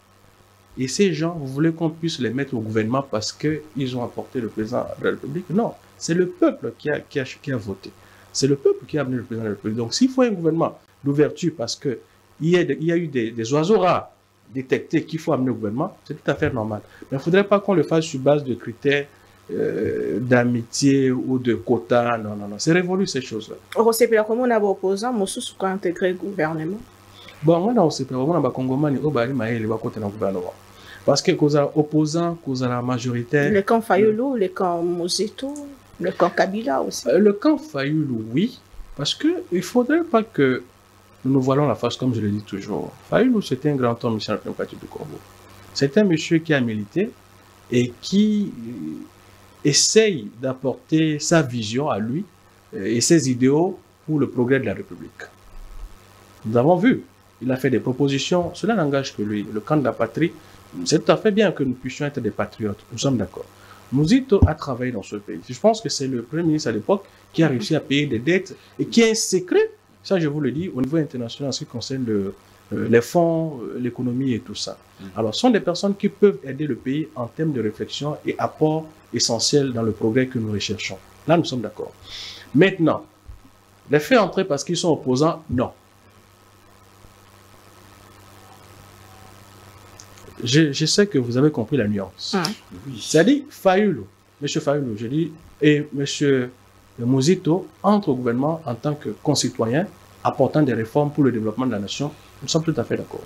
Et ces gens, vous voulez qu'on puisse les mettre au gouvernement parce qu'ils ont apporté le président de la République? Non, c'est le peuple qui a voté. C'est le peuple qui a amené le président de la République. Donc s'il faut un gouvernement d'ouverture parce qu'il y a eu des oiseaux rares détectés qu'il faut amener au gouvernement, c'est tout à fait normal. Mais il ne faudrait pas qu'on le fasse sur base de critères d'amitié ou de quotas. Non, non, non. C'est révolu ces choses-là. Comment on a opposant, moi, sous quoi intégrer le gouvernement? Bon, moi, on sait pas. Moi, on a Congomani, on va aller le côté dans le gouvernement. Parce que cause opposant, cause la majoritaire. Le camp Fayulu, le camp Mosito, le camp Kabila aussi. Le camp Fayulu, oui. Parce qu'il ne faudrait pas que nous nous voilons la face, comme je le dis toujours. Fayulu, c'était un grand homme ici dans la démocratie du Congo. C'est un monsieur qui a milité et qui essaye d'apporter sa vision à lui et ses idéaux pour le progrès de la République. Nous avons vu, il a fait des propositions, cela n'engage que lui. Le camp de la patrie, c'est tout à fait bien que nous puissions être des patriotes, nous sommes d'accord. Mouzito a travaillé dans ce pays. Je pense que c'est le premier ministre à l'époque qui a réussi à payer des dettes et qui a un secret, ça je vous le dis, au niveau international en ce qui concerne les fonds, l'économie et tout ça. Alors, ce sont des personnes qui peuvent aider le pays en termes de réflexion et apport essentiel dans le progrès que nous recherchons. Là, nous sommes d'accord. Maintenant, les faire entrer parce qu'ils sont opposants, non. Je sais que vous avez compris la nuance. Oui. C'est-à-dire, Fayulu, M. Fayulu, je dis, et M. Mouzito entrent au gouvernement en tant que concitoyens apportant des réformes pour le développement de la nation. Nous sommes tout à fait d'accord.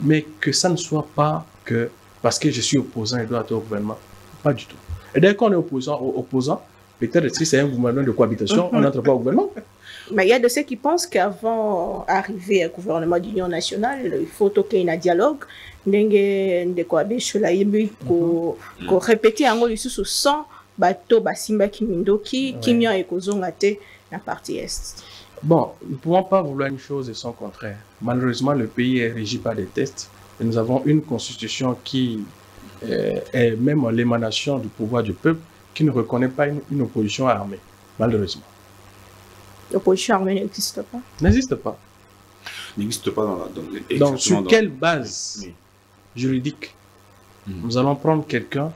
mais que ça ne soit pas que parce que je suis opposant et dois être au gouvernement. Pas du tout. Et dès qu'on est opposant, peut-être si c'est un gouvernement de cohabitation, on n'entre pas au gouvernement. Mais il y a de ceux qui pensent qu'avant d'arriver au gouvernement d'union nationale, il faut qu'il y ait un dialogue. De répéter en gros sans bateau basimba kimindoki kimia et kozongate la partie est. Bon, nous ne pouvons pas vouloir une chose et son contraire. Malheureusement, le pays est régi par des tests et nous avons une constitution qui est même l'émanation du pouvoir du peuple qui ne reconnaît pas une opposition armée, malheureusement. L'opposition armée n'existe pas. N'existe pas. N'existe pas donc, sur quelle base juridique nous allons prendre quelqu'un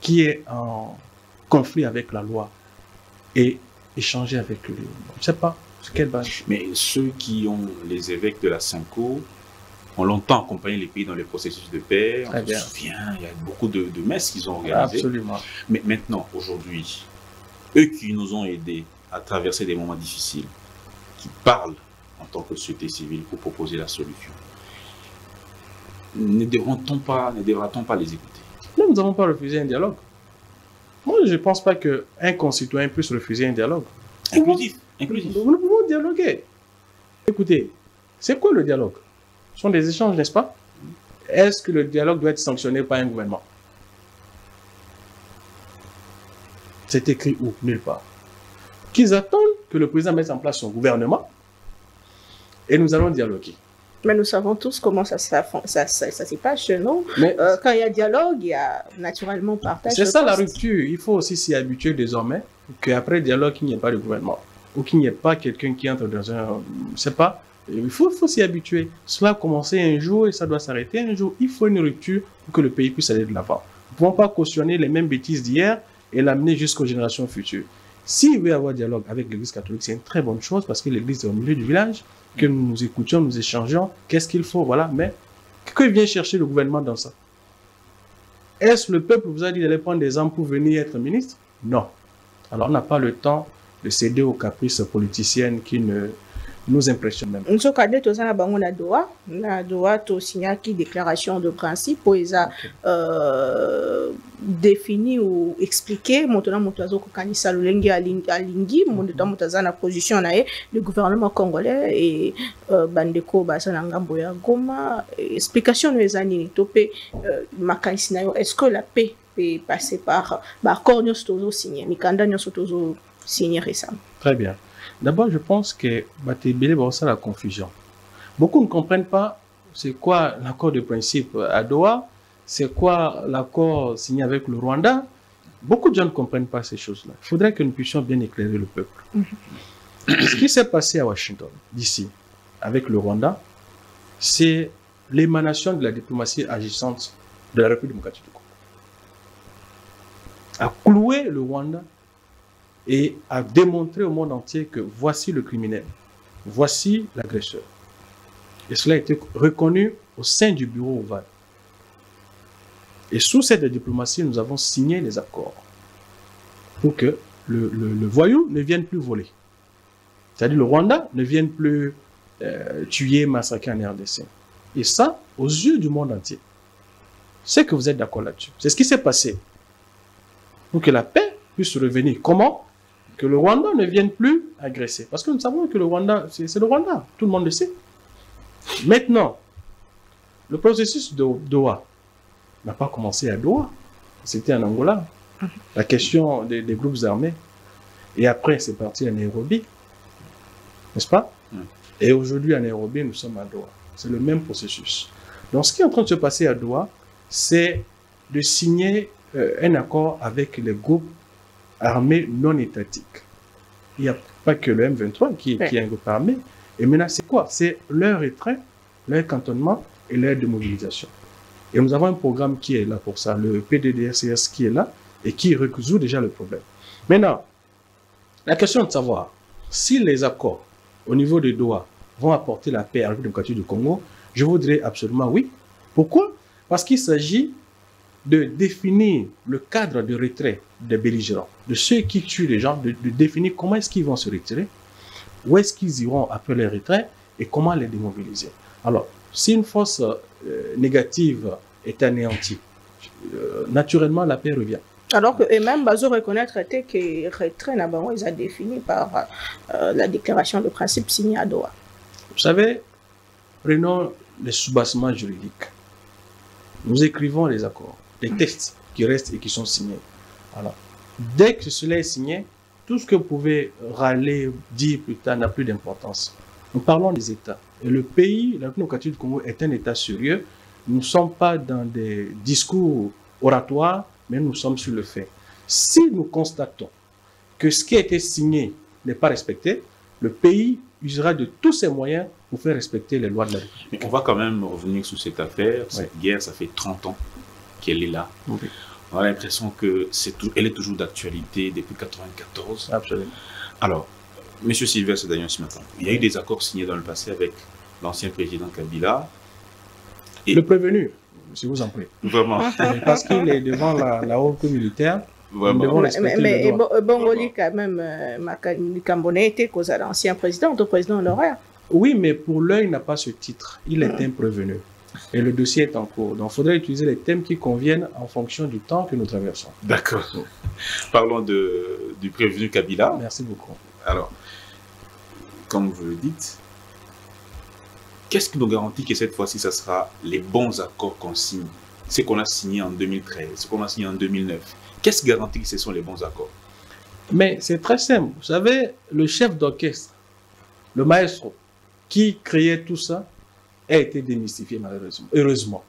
qui est en conflit avec la loi et échanger avec lui? Je ne sais pas sur quelle base. Mais ceux qui ont les évêques de la Cinco ont longtemps accompagné les pays dans les processus de paix. On se souvient, il y a beaucoup de messes qu'ils ont organisées. Absolument. Mais maintenant, aujourd'hui, eux qui nous ont aidés à traverser des moments difficiles, qui parlent en tant que société civile pour proposer la solution, ne devra-t-on pas les écouter? Nous n'avons pas refusé un dialogue. Moi, je ne pense pas qu'un concitoyen puisse refuser un dialogue. Inclusif. Nous pouvons dialoguer. Écoutez, c'est quoi le dialogue? Ce sont des échanges, n'est-ce pas? Est-ce que le dialogue doit être sanctionné par un gouvernement? C'est écrit où? Nulle part. Qu'ils attendent que le président mette en place son gouvernement et nous allons dialoguer. Mais nous savons tous comment ça se passe chez nous. Quand il y a dialogue, il y a naturellement partage. C'est ça la rupture. Il faut aussi s'y habituer désormais qu'après dialogue, il n'y ait pas de gouvernement. Ou qu'il n'y ait pas quelqu'un qui entre dans un... Je ne sais pas. Il faut s'y habituer. Cela a commencé un jour et ça doit s'arrêter un jour. Il faut une rupture pour que le pays puisse aller de l'avant. Nous ne pouvons pas cautionner les mêmes bêtises d'hier et l'amener jusqu'aux générations futures. S'il veut y avoir dialogue avec l'Église catholique, c'est une très bonne chose parce que l'Église est au milieu du village, que nous nous écoutions, nous échangeons, qu'est-ce qu'il faut, voilà. Mais que vient chercher le gouvernement dans ça? Est-ce le peuple vous a dit d'aller prendre des armes pour venir être ministre? Non. Alors on n'a pas le temps de céder aux caprices politiciennes qui ne nous impressionnent même. Nous sommes cadets tous en Doha, tu signé qui déclaration de principe pour les définir ou expliquer. Maintenant, nous kanisa lulengi alingi, nous na position le gouvernement congolais et bandeko basana ngambo ya Goma. Explication nous anini topé makanisi nayo. Est-ce que la paix peut passer par accord nous tozo signé, mikanda nous tozo signé récemment? Très bien. D'abord, je pense que c'est la confusion. Beaucoup ne comprennent pas c'est quoi l'accord de principe à Doha, c'est quoi l'accord signé avec le Rwanda. Beaucoup de gens ne comprennent pas ces choses-là. Il faudrait que nous puissions bien éclairer le peuple. Ce qui s'est passé à Washington, d'ici, avec le Rwanda, c'est l'émanation de la diplomatie agissante de la République démocratique du Congo. À clouer le Rwanda et à démontrer au monde entier que voici le criminel, voici l'agresseur. Et cela a été reconnu au sein du bureau ovale. Et sous cette diplomatie, nous avons signé les accords pour que le voyou ne vienne plus voler. C'est-à-dire le Rwanda ne vienne plus tuer, massacrer en RDC. Et ça, aux yeux du monde entier. C'est que vous êtes d'accord là-dessus. C'est ce qui s'est passé. Pour que la paix puisse revenir. Comment? Que le Rwanda ne vienne plus agresser. Parce que nous savons que le Rwanda, c'est le Rwanda. Tout le monde le sait. Maintenant, le processus de Doha n'a pas commencé à Doha. C'était en Angola. La question des groupes armés. Et après, c'est parti à Nairobi. N'est-ce pas? Et aujourd'hui, à Nairobi, nous sommes à Doha. C'est le même processus. Donc, ce qui est en train de se passer à Doha, c'est de signer un accord avec les groupes armés non étatiques. Il n'y a pas que le M23 qui est un groupe armé. Et maintenant, c'est quoi? C'est leur retrait, leur cantonnement et leur démobilisation. Et nous avons un programme qui est là pour ça, le PDDRCS qui est là et qui résout déjà le problème. Maintenant, la question est de savoir si les accords au niveau de Doha vont apporter la paix à la République démocratique du Congo. Je vous dirais absolument oui. Pourquoi? Parce qu'il s'agit de définir le cadre de retrait des belligérants, de ceux qui tuent les gens, de définir comment est-ce qu'ils vont se retirer, où est-ce qu'ils iront après les retraits et comment les démobiliser. Alors, si une force négative est anéantie, naturellement la paix revient. Alors que même Bazo reconnaître que retrait Nabango, ils ont défini par la déclaration de principe signée à Doha. Vous savez, prenons les soubassements juridiques. Nous écrivons les accords, les textes qui restent et qui sont signés. Voilà. Dès que cela est signé, tout ce que vous pouvez râler, dire plus tard n'a plus d'importance. Nous parlons des États. Et le pays, la République démocratique du Congo, est un État sérieux. Nous ne sommes pas dans des discours oratoires, mais nous sommes sur le fait. Si nous constatons que ce qui a été signé n'est pas respecté, le pays usera de tous ses moyens pour faire respecter les lois de la République. Mais on va quand même revenir sur cette affaire. Cette guerre, ça fait 30 ans qu'elle est là. Oui. On a l'impression qu'elle est toujours d'actualité depuis 1994. Absolument. Alors, M. Sylvestre Dagnon ce matin, il y a eu des accords signés dans le passé avec l'ancien président Kabila. Et le prévenu, si vous en prie. Vraiment. Parce qu'il est devant la haute cour militaire. Vraiment. Mais Bongoli, quand même, Cambonais était cause à l'ancien président, au président honoraire. Oui, mais pour l'heure, il n'a pas ce titre. Il est un prévenu. Et le dossier est en cours. Donc, il faudrait utiliser les thèmes qui conviennent en fonction du temps que nous traversons. D'accord. Parlons du prévenu Kabila. Merci beaucoup. Alors, comme vous le dites, qu'est-ce qui nous garantit que cette fois-ci, ça sera les bons accords qu'on signe? Ce qu'on a signé en 2013, ce qu'on a signé en 2009. Qu'est-ce qui garantit que ce sont les bons accords? Mais c'est très simple. Vous savez, le chef d'orchestre, le maestro, qui créait tout ça, a été démystifié malheureusement, heureusement.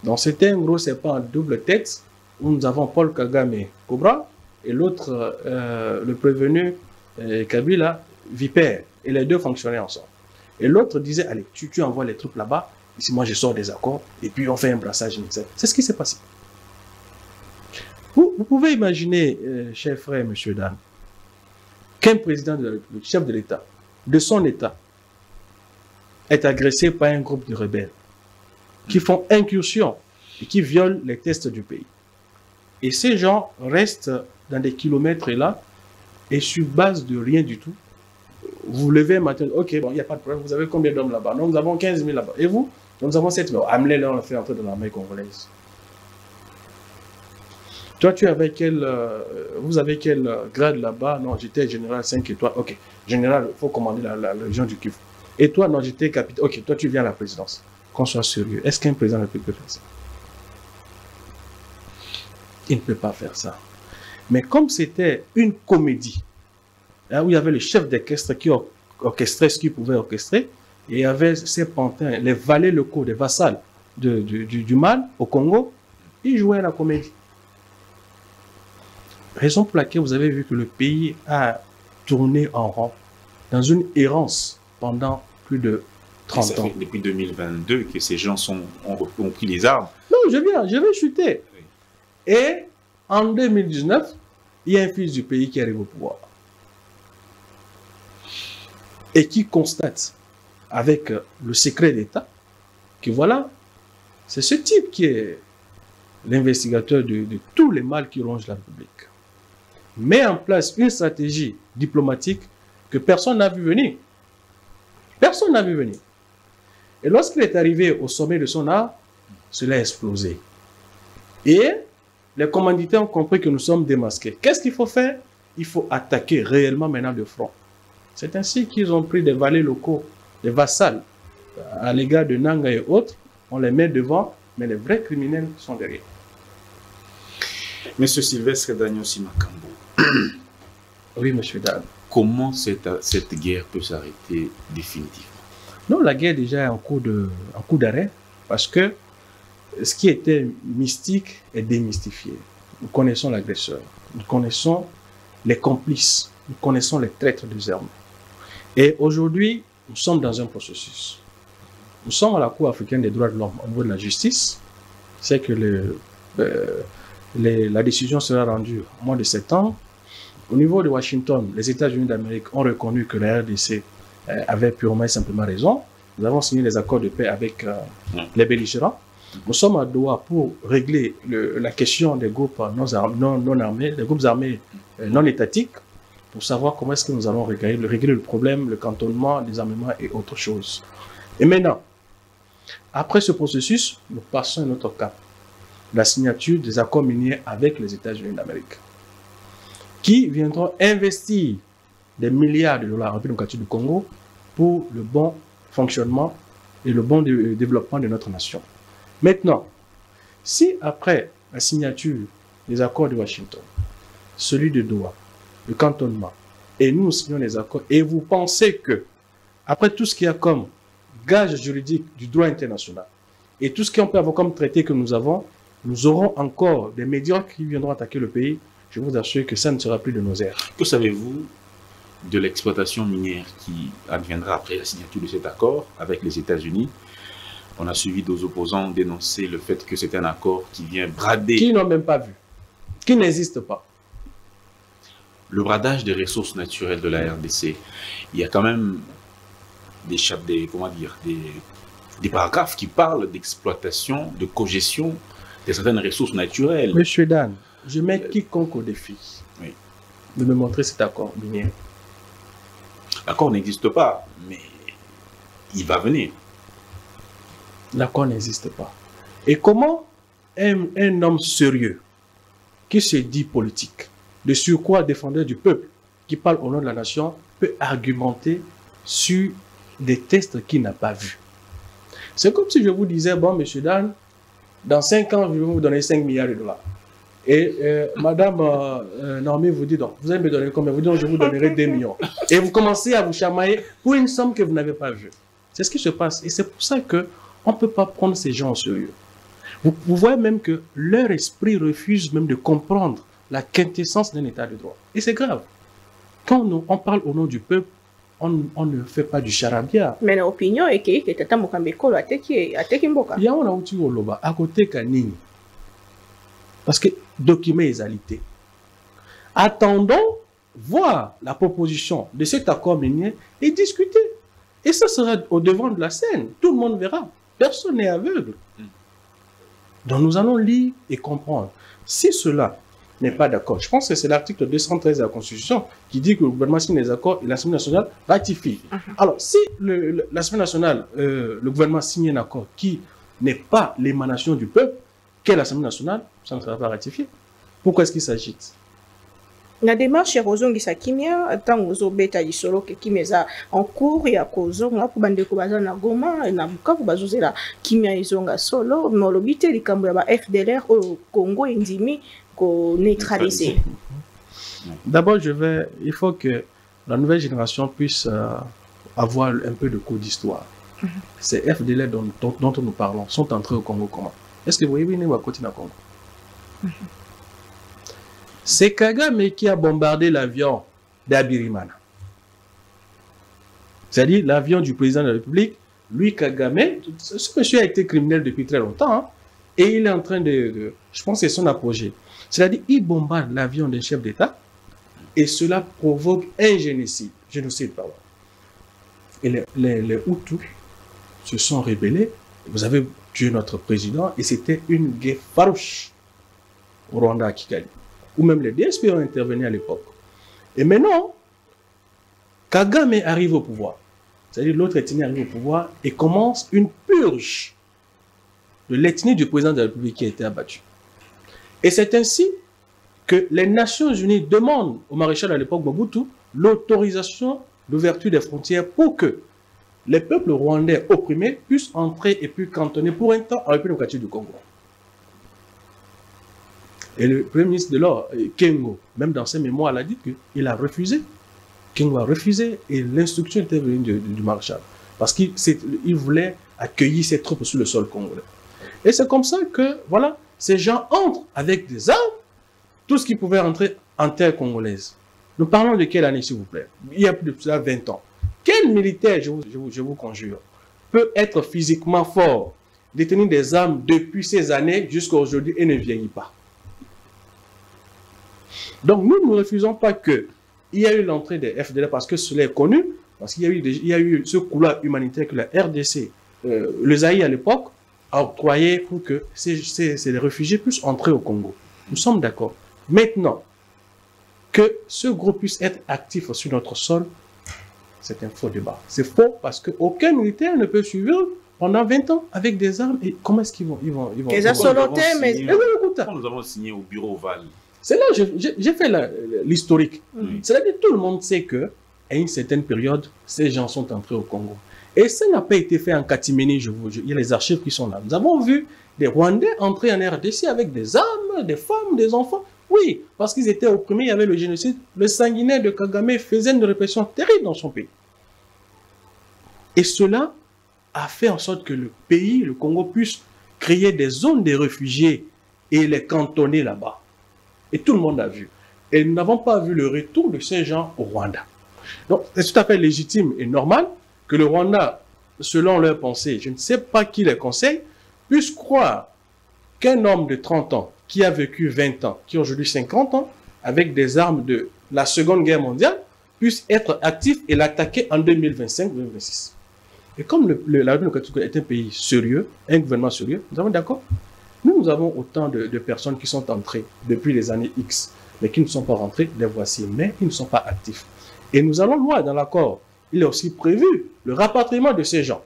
Donc c'était un gros serpent en double tête où nous avons Paul Kagame Cobra et l'autre, le prévenu Kabila, Vipère. Et les deux fonctionnaient ensemble. Et l'autre disait, allez, tu envoies les troupes là-bas, ici moi je sors des accords, et puis on fait un brassage initial. C'est ce qui s'est passé. Vous pouvez imaginer, cher frère, monsieur Dan, qu'un président de la République, chef de l'État, de son État, est agressé par un groupe de rebelles qui font incursion et qui violent les tests du pays. Et ces gens restent dans des kilomètres là, et sur base de rien du tout, vous vous levez un matin, ok, bon, il n'y a pas de problème, vous avez combien d'hommes là-bas? Non, nous avons 15 000 là-bas. Et vous? Nous avons 7 000. Amenez là, on le fait entrer dans l'armée congolaise. Toi, vous avez quel grade là-bas? Non, j'étais général 5 étoiles. Ok, général, il faut commander la région du Kivu. Et toi, non, j'étais capitaine. Ok, toi, tu viens à la présidence. Qu'on soit sérieux. Est-ce qu'un président ne peut faire ça? Il ne peut pas faire ça. Mais comme c'était une comédie, hein, où il y avait le chef d'orchestre qui orchestrait ce qu'il pouvait orchestrer, et il y avait ses pantins, les valets locaux, les vassals du mal au Congo, ils jouaient la comédie. Raison pour laquelle vous avez vu que le pays a tourné en rond dans une errance pendant plus de 30 ça ans. fait depuis 2022 que ces gens ont pris les armes. Non, je vais chuter. Oui. Et en 2019, il y a un fils du pays qui arrive au pouvoir. Et qui constate, avec le secret d'État, que voilà, c'est ce type qui est l'investigateur de tous les mâles qui rongent la République. Met en place une stratégie diplomatique que personne n'a vu venir. Personne n'a vu venir. Et lorsqu'il est arrivé au sommet de son art, cela a explosé. Et les commanditaires ont compris que nous sommes démasqués. Qu'est-ce qu'il faut faire? Il faut attaquer réellement maintenant de front. C'est ainsi qu'ils ont pris des valets locaux, des vassals, à l'égard de Nanga et autres. On les met devant, mais les vrais criminels sont derrière. Monsieur Sylvestre Dagnon Simakambo. Oui, monsieur Dan. Comment cette guerre peut s'arrêter définitivement? Non, la guerre déjà est en cours d'arrêt, parce que ce qui était mystique est démystifié. Nous connaissons l'agresseur, nous connaissons les complices, nous connaissons les traîtres des armes. Et aujourd'hui, nous sommes dans un processus. Nous sommes à la Cour africaine des droits de l'homme au niveau de la justice. C'est que la décision sera rendue au mois de septembre. Au niveau de Washington, les États-Unis d'Amérique ont reconnu que la RDC avait purement et simplement raison. Nous avons signé des accords de paix avec les belligérants. Nous sommes à Doha pour régler la question des groupes non armés, des groupes armés non étatiques, pour savoir comment est-ce que nous allons régler le problème, le cantonnement, les armements et autres choses. Et maintenant, Après ce processus, nous passons à un autre cap. La signature des accords miniers avec les États-Unis d'Amérique, qui viendront investir des milliards de dollars en République démocratique du Congo pour le bon fonctionnement et le bon développement de notre nation. Maintenant, si après la signature des accords de Washington, celui de Doha, le cantonnement, et nous signons les accords, et vous pensez que, après tout ce qu'il y a comme gage juridique du droit international, et tout ce qu'on peut avoir comme traité que nous avons, nous aurons encore des médiocres qui viendront attaquer le pays, je vous assure que ça ne sera plus de nos airs. Que savez-vous de l'exploitation minière qui adviendra après la signature de cet accord avec les États-Unis? On a suivi nos opposants dénoncer le fait que c'est un accord qui vient brader... Qui n'ont même pas vu, qui n'existe pas. Le bradage des ressources naturelles de la RDC. Il y a quand même des paragraphes qui parlent d'exploitation, de cogestion de certaines ressources naturelles. Monsieur Dan, je mets quiconque au défi de me montrer cet accord minier. L'accord n'existe pas, mais il va venir. L'accord n'existe pas. Et comment un homme sérieux, qui se dit politique, de surcroît défendeur du peuple, qui parle au nom de la nation, peut argumenter sur des textes qu'il n'a pas vus? C'est comme si je vous disais, bon, monsieur Dan, dans 5 ans, je vais vous donner 5 milliards de dollars. Et madame Normie vous dit, donc, vous allez me donner combien? Vous dites, je vous donnerai 2 millions. Et vous commencez à vous chamailler pour une somme que vous n'avez pas vue. C'est ce qui se passe. Et c'est pour ça qu'on ne peut pas prendre ces gens au sérieux. Vous voyez même que leur esprit refuse même de comprendre la quintessence d'un état de droit. Et c'est grave. Quand on parle au nom du peuple, on ne fait pas du charabia. Mais l'opinion est que Tata Mokambeko a teki mboka. Il y a un outil au loba, à côté Kanini. Parce que document est alité. Attendons voir la proposition de cet accord minier et discuter. Et ça sera au devant de la scène. Tout le monde verra. Personne n'est aveugle. Donc nous allons lire et comprendre. Si cela n'est pas d'accord, je pense que c'est l'article 213 de la Constitution qui dit que le gouvernement signe les accords et l'Assemblée nationale ratifie. Alors, si l'Assemblée nationale, le gouvernement signe un accord qui n'est pas l'émanation du peuple, qu'est l'Assemblée nationale, ça ne sera pas ratifié. Pourquoi est-ce qu'il s'agite? La démarche ya kozongisa kimia tant ozobeta lisolo ke kimeza en cours ya kozonga pour bandeko baza na Goma na Bukavu bazozela kimia izonga solo mais lobité likambo ya ba FDLR au Congo indimi ko neutraliser. D'abord il faut que la nouvelle génération puisse avoir un peu de cours d'histoire. Ces FDLR dont nous parlons sont entrés au Congo comment? Est-ce que vous voyez venir à côté du Congo? C'est Kagame qui a bombardé l'avion d'Abirimana. C'est-à-dire l'avion du président de la République. Lui, Kagame, ce monsieur a été criminel depuis très longtemps. Hein, et il est en train de je pense que c'est son apogée. C'est-à-dire il bombarde l'avion d'un chef d'État et cela provoque un génocide. Génocide, pardon. Et les Hutus se sont rebellés. Vous avez tué notre président et c'était une guerre farouche au Rwanda à Kigali. Ou même les DSP ont intervenu à l'époque. Et maintenant, Kagame arrive au pouvoir. C'est-à-dire l'autre ethnie arrive au pouvoir et commence une purge de l'ethnie du président de la République qui a été abattu. Et c'est ainsi que les Nations Unies demandent au maréchal à l'époque Mobutu l'autorisation d'ouverture des frontières pour que les peuples rwandais opprimés puissent entrer et puis cantonner pour un temps en République démocratique du Congo. Et le Premier ministre de l'or, Kengo, même dans ses mémoires, a dit qu'il a refusé. Kengo a refusé et l'instruction était venue du maréchal. Parce qu'il voulait accueillir ses troupes sur le sol congolais. Et c'est comme ça que, voilà, ces gens entrent avec des armes, tout ce qui pouvait rentrer en terre congolaise. Nous parlons de quelle année, s'il vous plaît? Il y a plus de 20 ans. Quel militaire, je vous conjure, peut être physiquement fort, détenir des armes depuis ces années jusqu'à aujourd'hui et ne vieillit pas? Donc nous ne refusons pas qu'il y ait eu l'entrée des FDLR parce que cela est connu, parce qu'il y a eu ce couloir humanitaire que la RDC, le Zaïre à l'époque, a octroyé pour que ces réfugiés puissent entrer au Congo. Nous sommes d'accord. Maintenant, que ce groupe puisse être actif sur notre sol, c'est un faux débat. C'est faux parce qu'aucun militaire ne peut suivre pendant 20 ans avec des armes. Et comment est-ce qu'ils vont Les a solotés, mais... Quand nous avons signé au bureau Val. C'est là que j'ai fait l'historique. Mm. C'est-à-dire que tout le monde sait que à une certaine période, ces gens sont entrés au Congo. Et ça n'a pas été fait en catimini, il y a les archives qui sont là. Nous avons vu des Rwandais entrer en RDC avec des armes, des femmes, des enfants. Oui, parce qu'ils étaient opprimés, il y avait le génocide. Le sanguinaire de Kagame faisait une répression terrible dans son pays. Et cela a fait en sorte que le pays, le Congo, puisse créer des zones de réfugiés et les cantonner là-bas. Et tout le monde a vu. Et nous n'avons pas vu le retour de ces gens au Rwanda. Donc, c'est tout à fait légitime et normal que le Rwanda, selon leur pensée, je ne sais pas qui les conseille, puisse croire qu'un homme de 30 ans, qui a vécu 20 ans, qui a aujourd'hui 50 ans, avec des armes de la Seconde Guerre mondiale, puisse être actif et l'attaquer en 2025-2026. Et comme la République est un pays sérieux, un gouvernement sérieux, nous sommes d'accord. Nous avons autant de personnes qui sont entrées depuis les années X, mais qui ne sont pas rentrées, les voici, mais ils ne sont pas actifs. Et nous allons voir dans l'accord, il est aussi prévu le rapatriement de ces gens.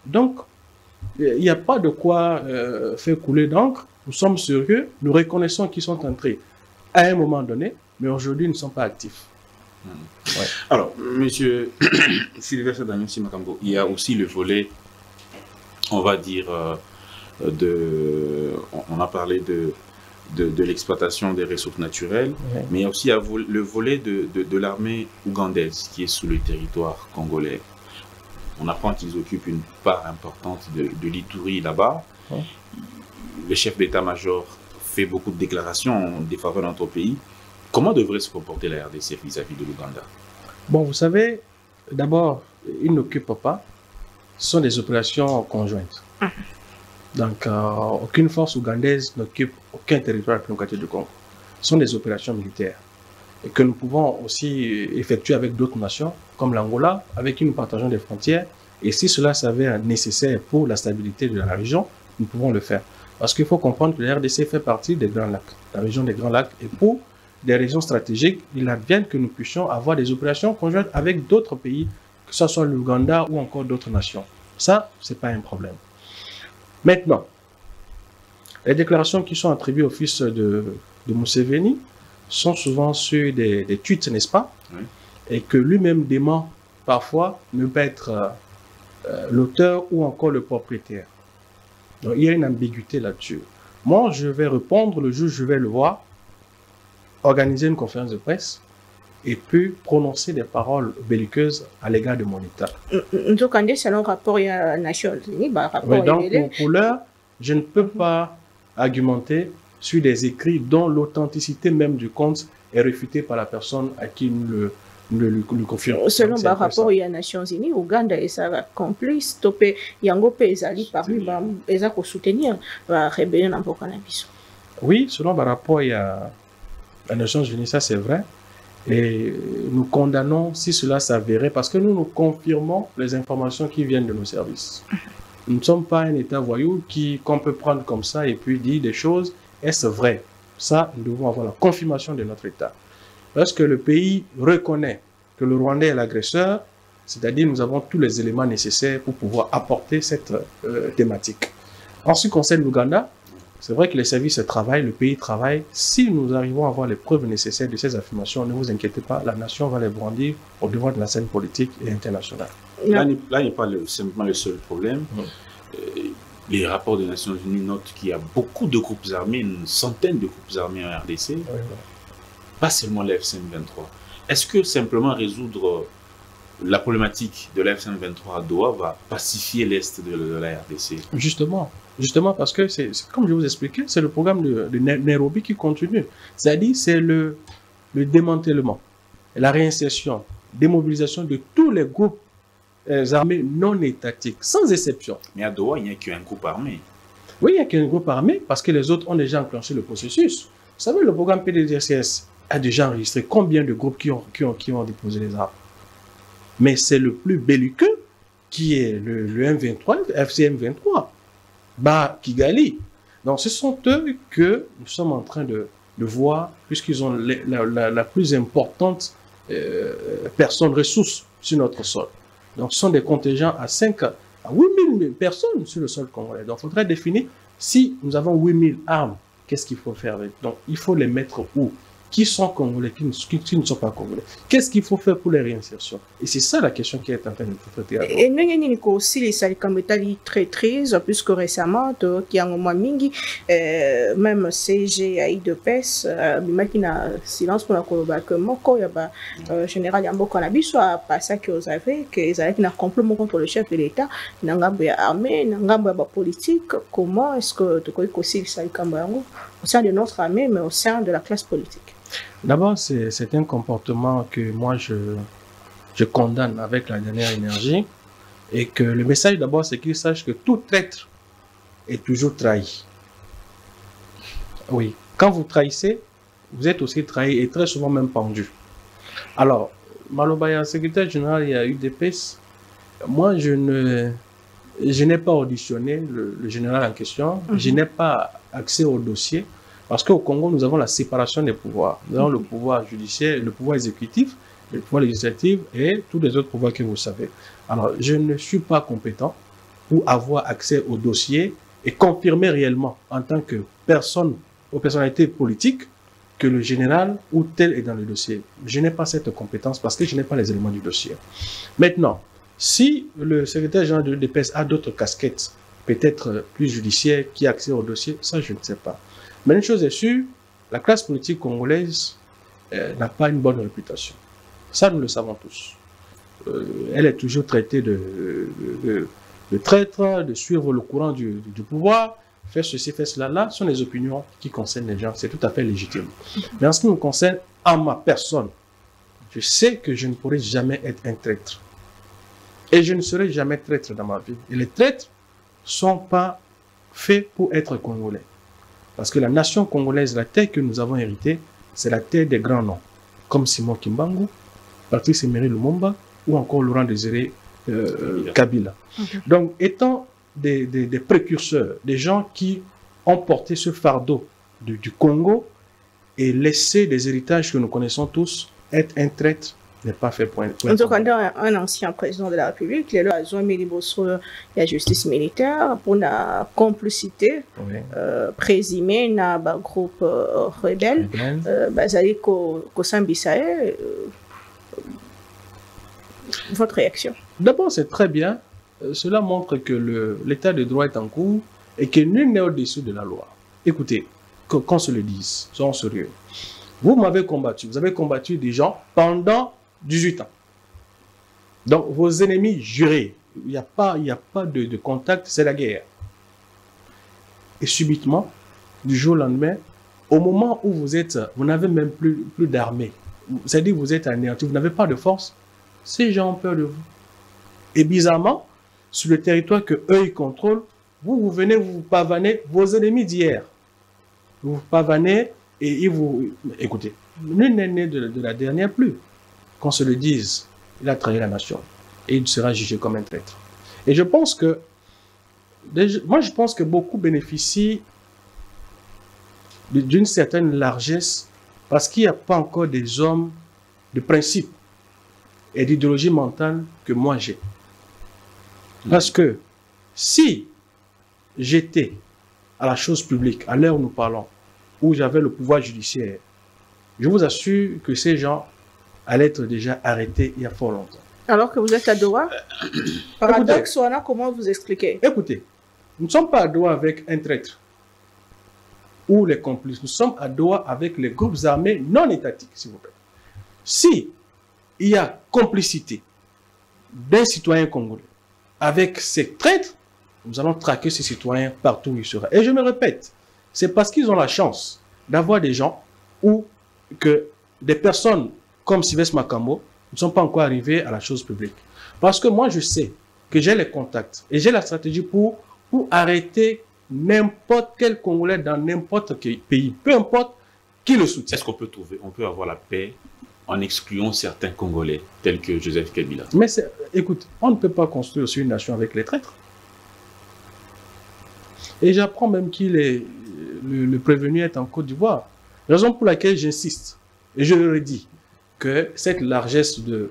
Donc, il n'y a pas de quoi faire couler d'encre. Nous sommes sérieux, nous reconnaissons qu'ils sont entrés à un moment donné, mais aujourd'hui, ils ne sont pas actifs. Ouais. Alors, monsieur Sylvestre Daniel Makambo, il y a aussi le volet, on va dire, on a parlé de l'exploitation des ressources naturelles, mais il y a aussi le volet de l'armée ougandaise qui est sous le territoire congolais. On apprend qu'ils occupent une part importante de l'Ituri là-bas. Le chef d'état-major fait beaucoup de déclarations en défaveur de notre pays. Comment devrait se comporter la RDC vis-à-vis de l'Ouganda? Bon, vous savez, d'abord, ils n'occupent pas. Ce sont des opérations conjointes. Donc, aucune force ougandaise n'occupe aucun territoire démocratique du Congo. Ce sont des opérations militaires et que nous pouvons aussi effectuer avec d'autres nations, comme l'Angola, avec qui nous partageons des frontières. Et si cela s'avère nécessaire pour la stabilité de la région, nous pouvons le faire. Parce qu'il faut comprendre que la RDC fait partie des Grands Lacs, la région des Grands Lacs. Et pour des régions stratégiques, il advient que nous puissions avoir des opérations conjointes avec d'autres pays, que ce soit l'Ouganda ou encore d'autres nations. Ça, ce n'est pas un problème. Maintenant, les déclarations qui sont attribuées au fils de Museveni sont souvent sur des tweets, n'est-ce pas? Oui. Et que lui-même dément parfois ne pas être l'auteur ou encore le propriétaire. Donc, il y a une ambiguïté là-dessus. Moi, je vais répondre, le jour où je vais le voir, organiser une conférence de presse et puis prononcer des paroles belliqueuses à l'égard de mon État. Donc, selon le rapport des Nations Unies, pour l'heure, je ne peux pas argumenter sur des écrits dont l'authenticité même du compte est réfutée par la personne à qui nous le confirmons. Selon le rapport des Nations Unies, Ouganda est sa complice, topé yango pe ezali parmi eza ko soutenir la rébellion en Burkina-Faso. Oui, selon le rapport il y a les Nations Unies, ça c'est vrai. Et nous condamnons si cela s'avérait parce que nous confirmons les informations qui viennent de nos services. Nous ne sommes pas un État voyou qu'on peut prendre comme ça et puis dire des choses. Est-ce vrai? Ça, nous devons avoir la confirmation de notre État. Parce que le pays reconnaît que le Rwandais est l'agresseur, c'est-à-dire nous avons tous les éléments nécessaires pour pouvoir apporter cette thématique. En ce qui concerne l'Ouganda, c'est vrai que les services travaillent, le pays travaille. Si nous arrivons à avoir les preuves nécessaires de ces affirmations, ne vous inquiétez pas, la nation va les brandir au devant de la scène politique et internationale. Là, il n'y a pas simplement le seul problème. Les rapports des Nations Unies notent qu'il y a beaucoup de groupes armés, une centaine de groupes armés en RDC, pas seulement la F-23. Est-ce que simplement résoudre la problématique de la F-23 à Doha va pacifier l'Est de la RDC? Justement parce que, comme je vous expliquais, c'est le programme de Nairobi qui continue. C'est-à-dire, c'est le démantèlement, la réinsertion, démobilisation de tous les groupes armés non étatiques, sans exception. Mais à Doha, il n'y a qu'un groupe armé. Oui, il n'y a qu'un groupe armé parce que les autres ont déjà enclenché le processus. Vous savez, le programme PDDRCS a déjà enregistré combien de groupes qui ont déposé les armes. Mais c'est le plus belliqueux qui est le M23, le FCM23. Kigali. Donc, ce sont eux que nous sommes en train de voir, puisqu'ils ont la plus importante personne ressource sur notre sol. Donc, ce sont des contingents à 5 à 8 000 personnes sur le sol congolais. Donc, il faudrait définir si nous avons 8 000 armes, qu'est-ce qu'il faut faire avec? Donc, il faut les mettre où? Qui sont congolais, qui ne sont pas congolais? Qu'est-ce qu'il faut faire pour les réinsertions? Et c'est ça la question qui est en train de se traiter. Et nous, nous aussi les salikambetali traîtrise, puisque récemment, qui a un moment mingi, même CGI de PES, qui n'a silence pour la colobaque, moko, y a général Yambo Kanabi, soit pas ça que vous avez, que les Alaki n'a complètement contre le chef de l'État, n'a pas armée, n'a pas politique. Comment est-ce que tu connais aussi les salikambetali au sein de notre armée, mais au sein de la classe politique? D'abord, c'est un comportement que moi, je condamne avec la dernière énergie. Et que le message, d'abord, c'est qu'ils sachent que tout traître est toujours trahi. Oui, quand vous trahissez, vous êtes aussi trahi et très souvent même pendu. Alors, Malobaya, secrétaire général, il y a eu des PES. Moi, je n'ai pas auditionné le général en question. Je n'ai pas accès au dossier. Parce qu'au Congo, nous avons la séparation des pouvoirs. Nous avons le pouvoir judiciaire, le pouvoir exécutif, le pouvoir législatif et tous les autres pouvoirs que vous savez. Alors, je ne suis pas compétent pour avoir accès au dossier et confirmer réellement en tant que personne ou personnalité politique que le général ou tel est dans le dossier. Je n'ai pas cette compétence parce que je n'ai pas les éléments du dossier. Maintenant, si le secrétaire général de l'EPS a d'autres casquettes, peut-être plus judiciaires, qui a accès au dossier, ça je ne sais pas. Mais une chose est sûre, la classe politique congolaise n'a pas une bonne réputation. Ça, nous le savons tous. Elle est toujours traitée de traître, de suivre le courant du pouvoir, faire ceci, faire cela. Là, ce sont les opinions qui concernent les gens. C'est tout à fait légitime. Mais en ce qui me concerne, en ma personne, je sais que je ne pourrai jamais être un traître. Et je ne serai jamais traître dans ma vie. Et les traîtres ne sont pas faits pour être congolais. Parce que la nation congolaise, la terre que nous avons héritée, c'est la terre des grands noms, comme Simon Kimbangu, Patrice Emery Lumumba ou encore Laurent Désiré Kabila. Donc, étant des précurseurs, des gens qui ont porté ce fardeau du Congo et laissé des héritages que nous connaissons tous, être un traître n'est pas fait pour en tout cas, un ancien président de la République, il a mis la justice militaire pour la complicité présumée dans le groupe rebelle. Bazali Kosambisae, votre réaction? D'abord, c'est très bien. Cela montre que l'état de droit est en cours et que nul n'est au-dessus de la loi. Écoutez, qu'on se le dise, soyons sérieux. Vous m'avez combattu, vous avez combattu des gens pendant 18 ans. Donc, vos ennemis jurés, il n'y a pas de contact, c'est la guerre. Et subitement, du jour au lendemain, au moment où vous n'avez même plus d'armée, c'est-à-dire vous êtes anéanti, vous n'avez pas de force, ces gens ont peur de vous. Et bizarrement, sur le territoire que eux ils contrôlent, vous venez vous pavaner vos ennemis d'hier. Vous vous pavanez et ils vous... Écoutez, nul n'est né de la dernière pluie. Qu'on se le dise, il a trahi la nation et il sera jugé comme un traître. Et je pense que, moi je pense que beaucoup bénéficient d'une certaine largesse parce qu'il n'y a pas encore des hommes de principe et d'idéologie mentale que moi j'ai. Parce que si j'étais à la chose publique, à l'heure où nous parlons, où j'avais le pouvoir judiciaire, je vous assure que ces gens allaient être déjà arrêtés il y a fort longtemps. Alors que vous êtes à Doha, paradoxe, comment vous expliquez? Écoutez, nous ne sommes pas à Doha avec un traître ou les complices. Nous sommes à Doha avec les groupes armés non étatiques, s'il vous plaît. Si il y a complicité d'un citoyen congolais avec ces traîtres, nous allons traquer ces citoyens partout où ils seraient. Et je me répète, c'est parce qu'ils ont la chance d'avoir des gens ou que des personnes comme Sylvestre Makambo ne sont pas encore arrivés à la chose publique. Parce que moi, je sais que j'ai les contacts et j'ai la stratégie pour arrêter n'importe quel Congolais dans n'importe quel pays, peu importe qui le soutient. Est-ce on peut avoir la paix en excluant certains Congolais, tels que Joseph Kabila? Mais écoute, on ne peut pas construire aussi une nation avec les traîtres. Et j'apprends même le prévenu est en Côte d'Ivoire. Raison pour laquelle j'insiste, et je le redis, que cette largesse de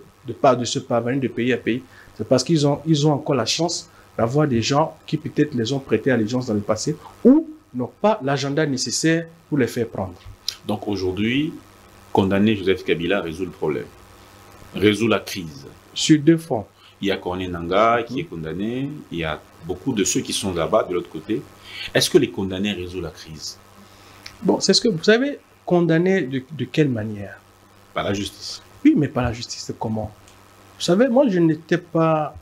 se pavaner de pays à pays, c'est parce qu'ils ont encore la chance d'avoir des gens qui peut-être les ont prêtés allégeance dans le passé ou n'ont pas l'agenda nécessaire pour les faire prendre. Donc aujourd'hui, condamner Joseph Kabila résout le problème, résout la crise. Sur deux fronts. Il y a Corneille Nangaa qui est condamné, il y a beaucoup de ceux qui sont là-bas de l'autre côté. Est-ce que les condamnés résolvent la crise? Bon, c'est ce que vous savez, condamner de quelle manière? Par la justice. Oui, mais par la justice, comment? Vous savez, moi, je n'étais pas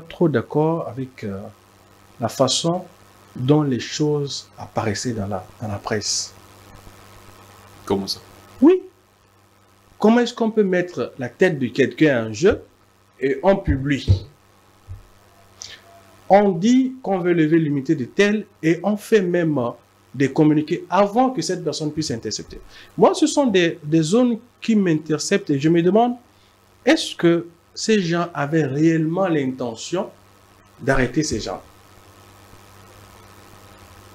trop d'accord avec la façon dont les choses apparaissaient dans la presse. Comment ça? Oui. Comment est-ce qu'on peut mettre la tête de quelqu'un en jeu et on publie? On dit qu'on veut lever l'immunité de tel et on fait même des communiqués avant que cette personne puisse intercepter. Moi, ce sont des zones qui m'interceptent et je me demande, est-ce que ces gens avaient réellement l'intention d'arrêter ces gens?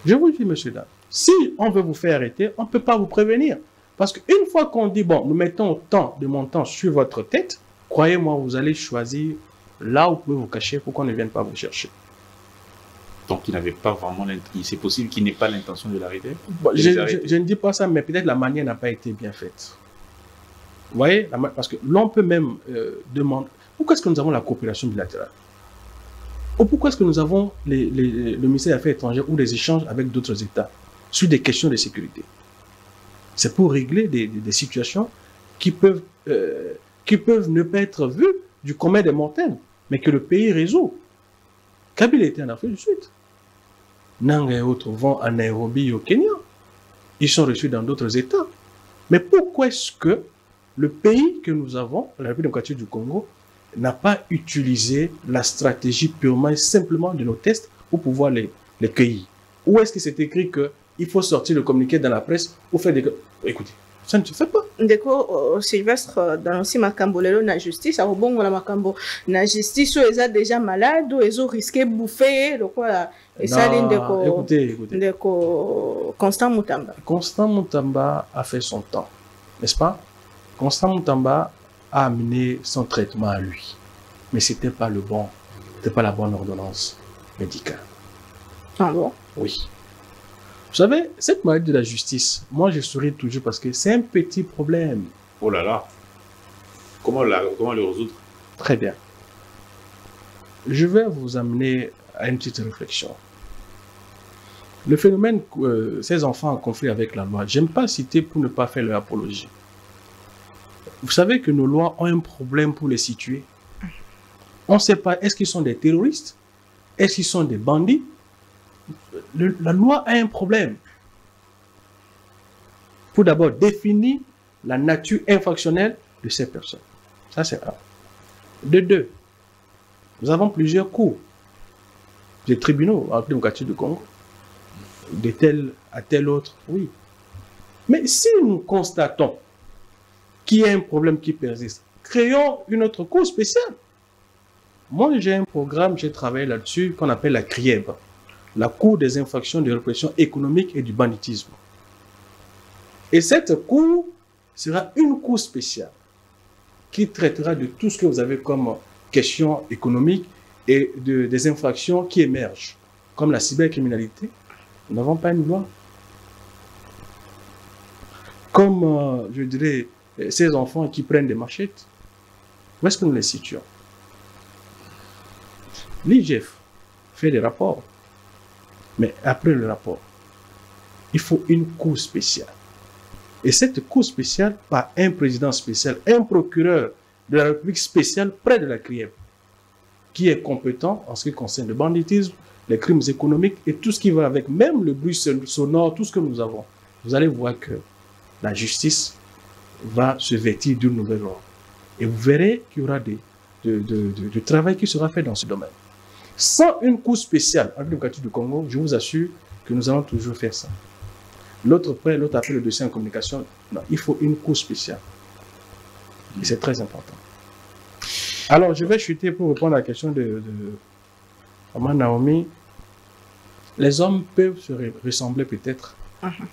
Je vous dis, monsieur Dan, si on veut vous faire arrêter, on ne peut pas vous prévenir. Parce qu'une fois qu'on dit, bon, nous mettons autant de montant sur votre tête, croyez-moi, vous allez choisir là où vous pouvez vous cacher pour qu'on ne vienne pas vous chercher. Donc, il n'avait pas vraiment l'intention. C'est possible qu'il n'ait pas l'intention de l'arrêter? Bon, je ne dis pas ça, mais peut-être la manière n'a pas été bien faite. Vous voyez? Parce que l'on peut même demander, pourquoi est-ce que nous avons la coopération bilatérale? Ou pourquoi est-ce que nous avons le ministère des Affaires étrangères ou des échanges avec d'autres États sur des questions de sécurité? C'est pour régler des situations qui peuvent ne pas être vues du commun des mortels, mais que le pays résout. Kabila était en Afrique du Sud. Nanga et autres vont à Nairobi au Kenya. Ils sont reçus dans d'autres États. Mais pourquoi est-ce que le pays que nous avons, la République démocratique du Congo, n'a pas utilisé la stratégie purement et simplement de nos tests pour pouvoir les cueillir? Où est-ce que c'est écrit qu'il faut sortir le communiqué dans la presse ou faire des... Écoutez, ça ne se fait pas. Ndeko Sylvestre dans aussi makambo lelo na justice a bongo la makambo na justice où ils ont déjà malade ou ils ont risqué bouffer donc voilà et ça écoutez. Ndeko Constant Mutamba. Constant Mutamba a fait son temps, n'est-ce pas? Constant Mutamba a amené son traitement à lui, mais c'était pas la bonne ordonnance médicale. Ah bon? Oui. Vous savez, cette maladie de la justice, moi je souris toujours parce que c'est un petit problème. Oh là là. Comment le résoudre? Très bien. Je vais vous amener à une petite réflexion. Le phénomène, ces enfants en conflit avec la loi, j'aime pas citer pour ne pas faire leur apologie. Vous savez que nos lois ont un problème pour les situer. On ne sait pas, est-ce qu'ils sont des terroristes? Est-ce qu'ils sont des bandits? La loi a un problème. Pour d'abord définir la nature infractionnelle de ces personnes. Ça, c'est un. De deux, nous avons plusieurs cours des tribunaux en République démocratique du Congo. De tel à tel autre, oui. Mais si nous constatons qu'il y a un problème qui persiste, créons une autre cour spéciale. Moi, j'ai un programme, j'ai travaillé là-dessus, qu'on appelle la CRIEB. La Cour des infractions de répression économique et du banditisme. Et cette cour sera une cour spéciale qui traitera de tout ce que vous avez comme question économique et des infractions qui émergent, comme la cybercriminalité. Nous n'avons pas une loi. Comme, je dirais, ces enfants qui prennent des machettes. Où est-ce que nous les situons? L'IGF fait des rapports. Mais après le rapport, il faut une cour spéciale. Et cette cour spéciale, par un président spécial, un procureur de la République spéciale près de la CRIEB, qui est compétent en ce qui concerne le banditisme, les crimes économiques et tout ce qui va avec, même le bruit sonore, tout ce que nous avons. Vous allez voir que la justice va se vêtir d'une nouvelle ordre. Et vous verrez qu'il y aura du travail qui sera fait dans ce domaine. Sans une cour spéciale en République démocratique du Congo, je vous assure que nous allons toujours faire ça. L'autre appelle le dossier en communication. Non, il faut une cour spéciale. Et c'est très important. Alors, je vais chuter pour répondre à la question de Maman Naomi. Les hommes peuvent se ressembler peut-être,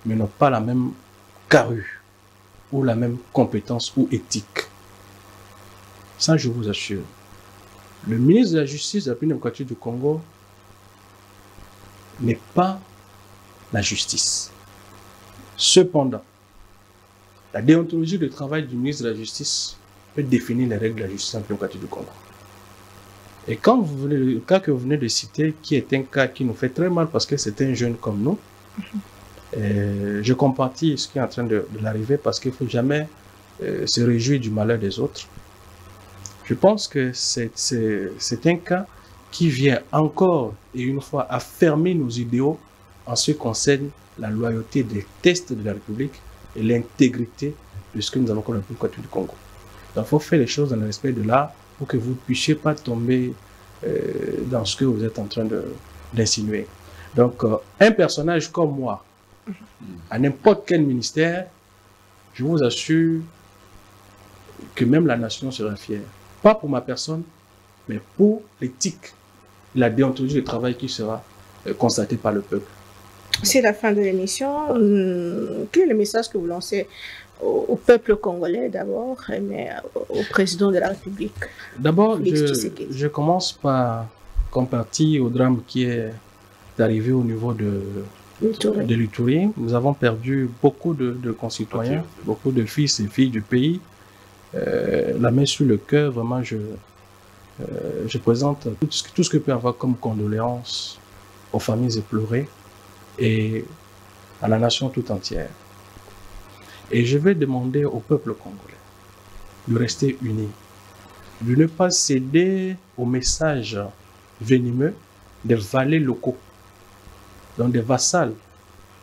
mais n'ont pas la même carrure, ou la même compétence ou éthique. Ça, je vous assure. Le ministre de la Justice de la République démocratique du Congo n'est pas la justice. Cependant, la déontologie de travail du ministre de la Justice peut définir les règles de la justice en République démocratique du Congo. Et quand le cas que vous venez de citer, qui est un cas qui nous fait très mal parce que c'est un jeune comme nous, je compatis ce qui est en train de l'arriver parce qu'il ne faut jamais se réjouir du malheur des autres. Je pense que c'est un cas qui vient encore et une fois affermir nos idéaux en ce qui concerne la loyauté des tests de la République et l'intégrité de ce que nous avons comme la République du Congo. Donc il faut faire les choses dans le respect de l'art pour que vous ne puissiez pas tomber dans ce que vous êtes en train d'insinuer. Donc un personnage comme moi, à n'importe quel ministère, je vous assure que même la nation sera fière. Pas pour ma personne, mais pour l'éthique, la déontologie du travail qui sera constatée par le peuple. C'est la fin de l'émission. Quel est le message que vous lancez au peuple congolais d'abord, mais au président de la République? D'abord, je commence par compatir au drame qui est arrivé au niveau de l'Ituri. Nous avons perdu beaucoup de concitoyens, beaucoup de fils et filles du pays. La main sur le cœur, vraiment, je présente tout ce que peut avoir comme condoléances aux familles éplorées et à la nation tout entière. Et je vais demander au peuple congolais de rester unis, de ne pas céder aux messages venimeux des valets locaux, donc des vassals,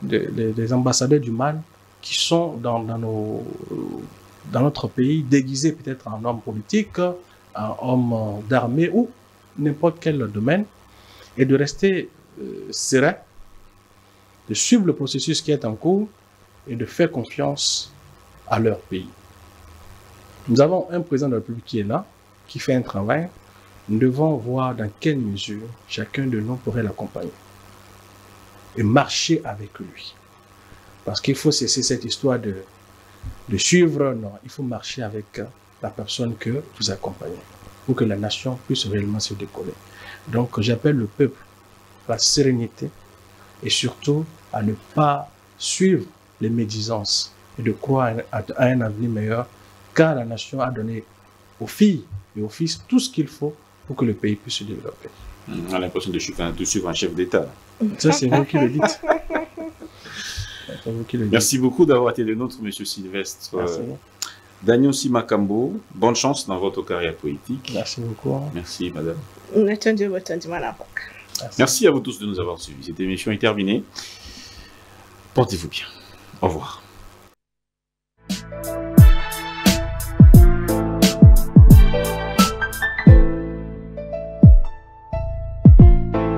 des ambassadeurs du mal qui sont dans notre pays déguisés peut-être en hommes politiques, en hommes d'armée ou n'importe quel domaine, et de rester serein, de suivre le processus qui est en cours et de faire confiance à leur pays. Nous avons un président de la République qui est là, qui fait un travail. Nous devons voir dans quelle mesure chacun de nous pourrait l'accompagner et marcher avec lui. Parce qu'il faut cesser cette histoire de suivre, non, il faut marcher avec la personne que vous accompagnez pour que la nation puisse réellement se décoller. Donc j'appelle le peuple à la sérénité et surtout à ne pas suivre les médisances et de croire à un avenir meilleur, car la nation a donné aux filles et aux fils tout ce qu'il faut pour que le pays puisse se développer. On a l'impression de suivre un chef d'État. Ça, c'est vous qui le dites. Merci beaucoup d'avoir été le nôtre, M. Sylvestre. Daniel Simakambo, bonne chance dans votre carrière politique. Merci beaucoup. Merci, madame. Merci à vous tous de nous avoir suivis. Cette émission est terminée. Portez-vous bien. Au revoir.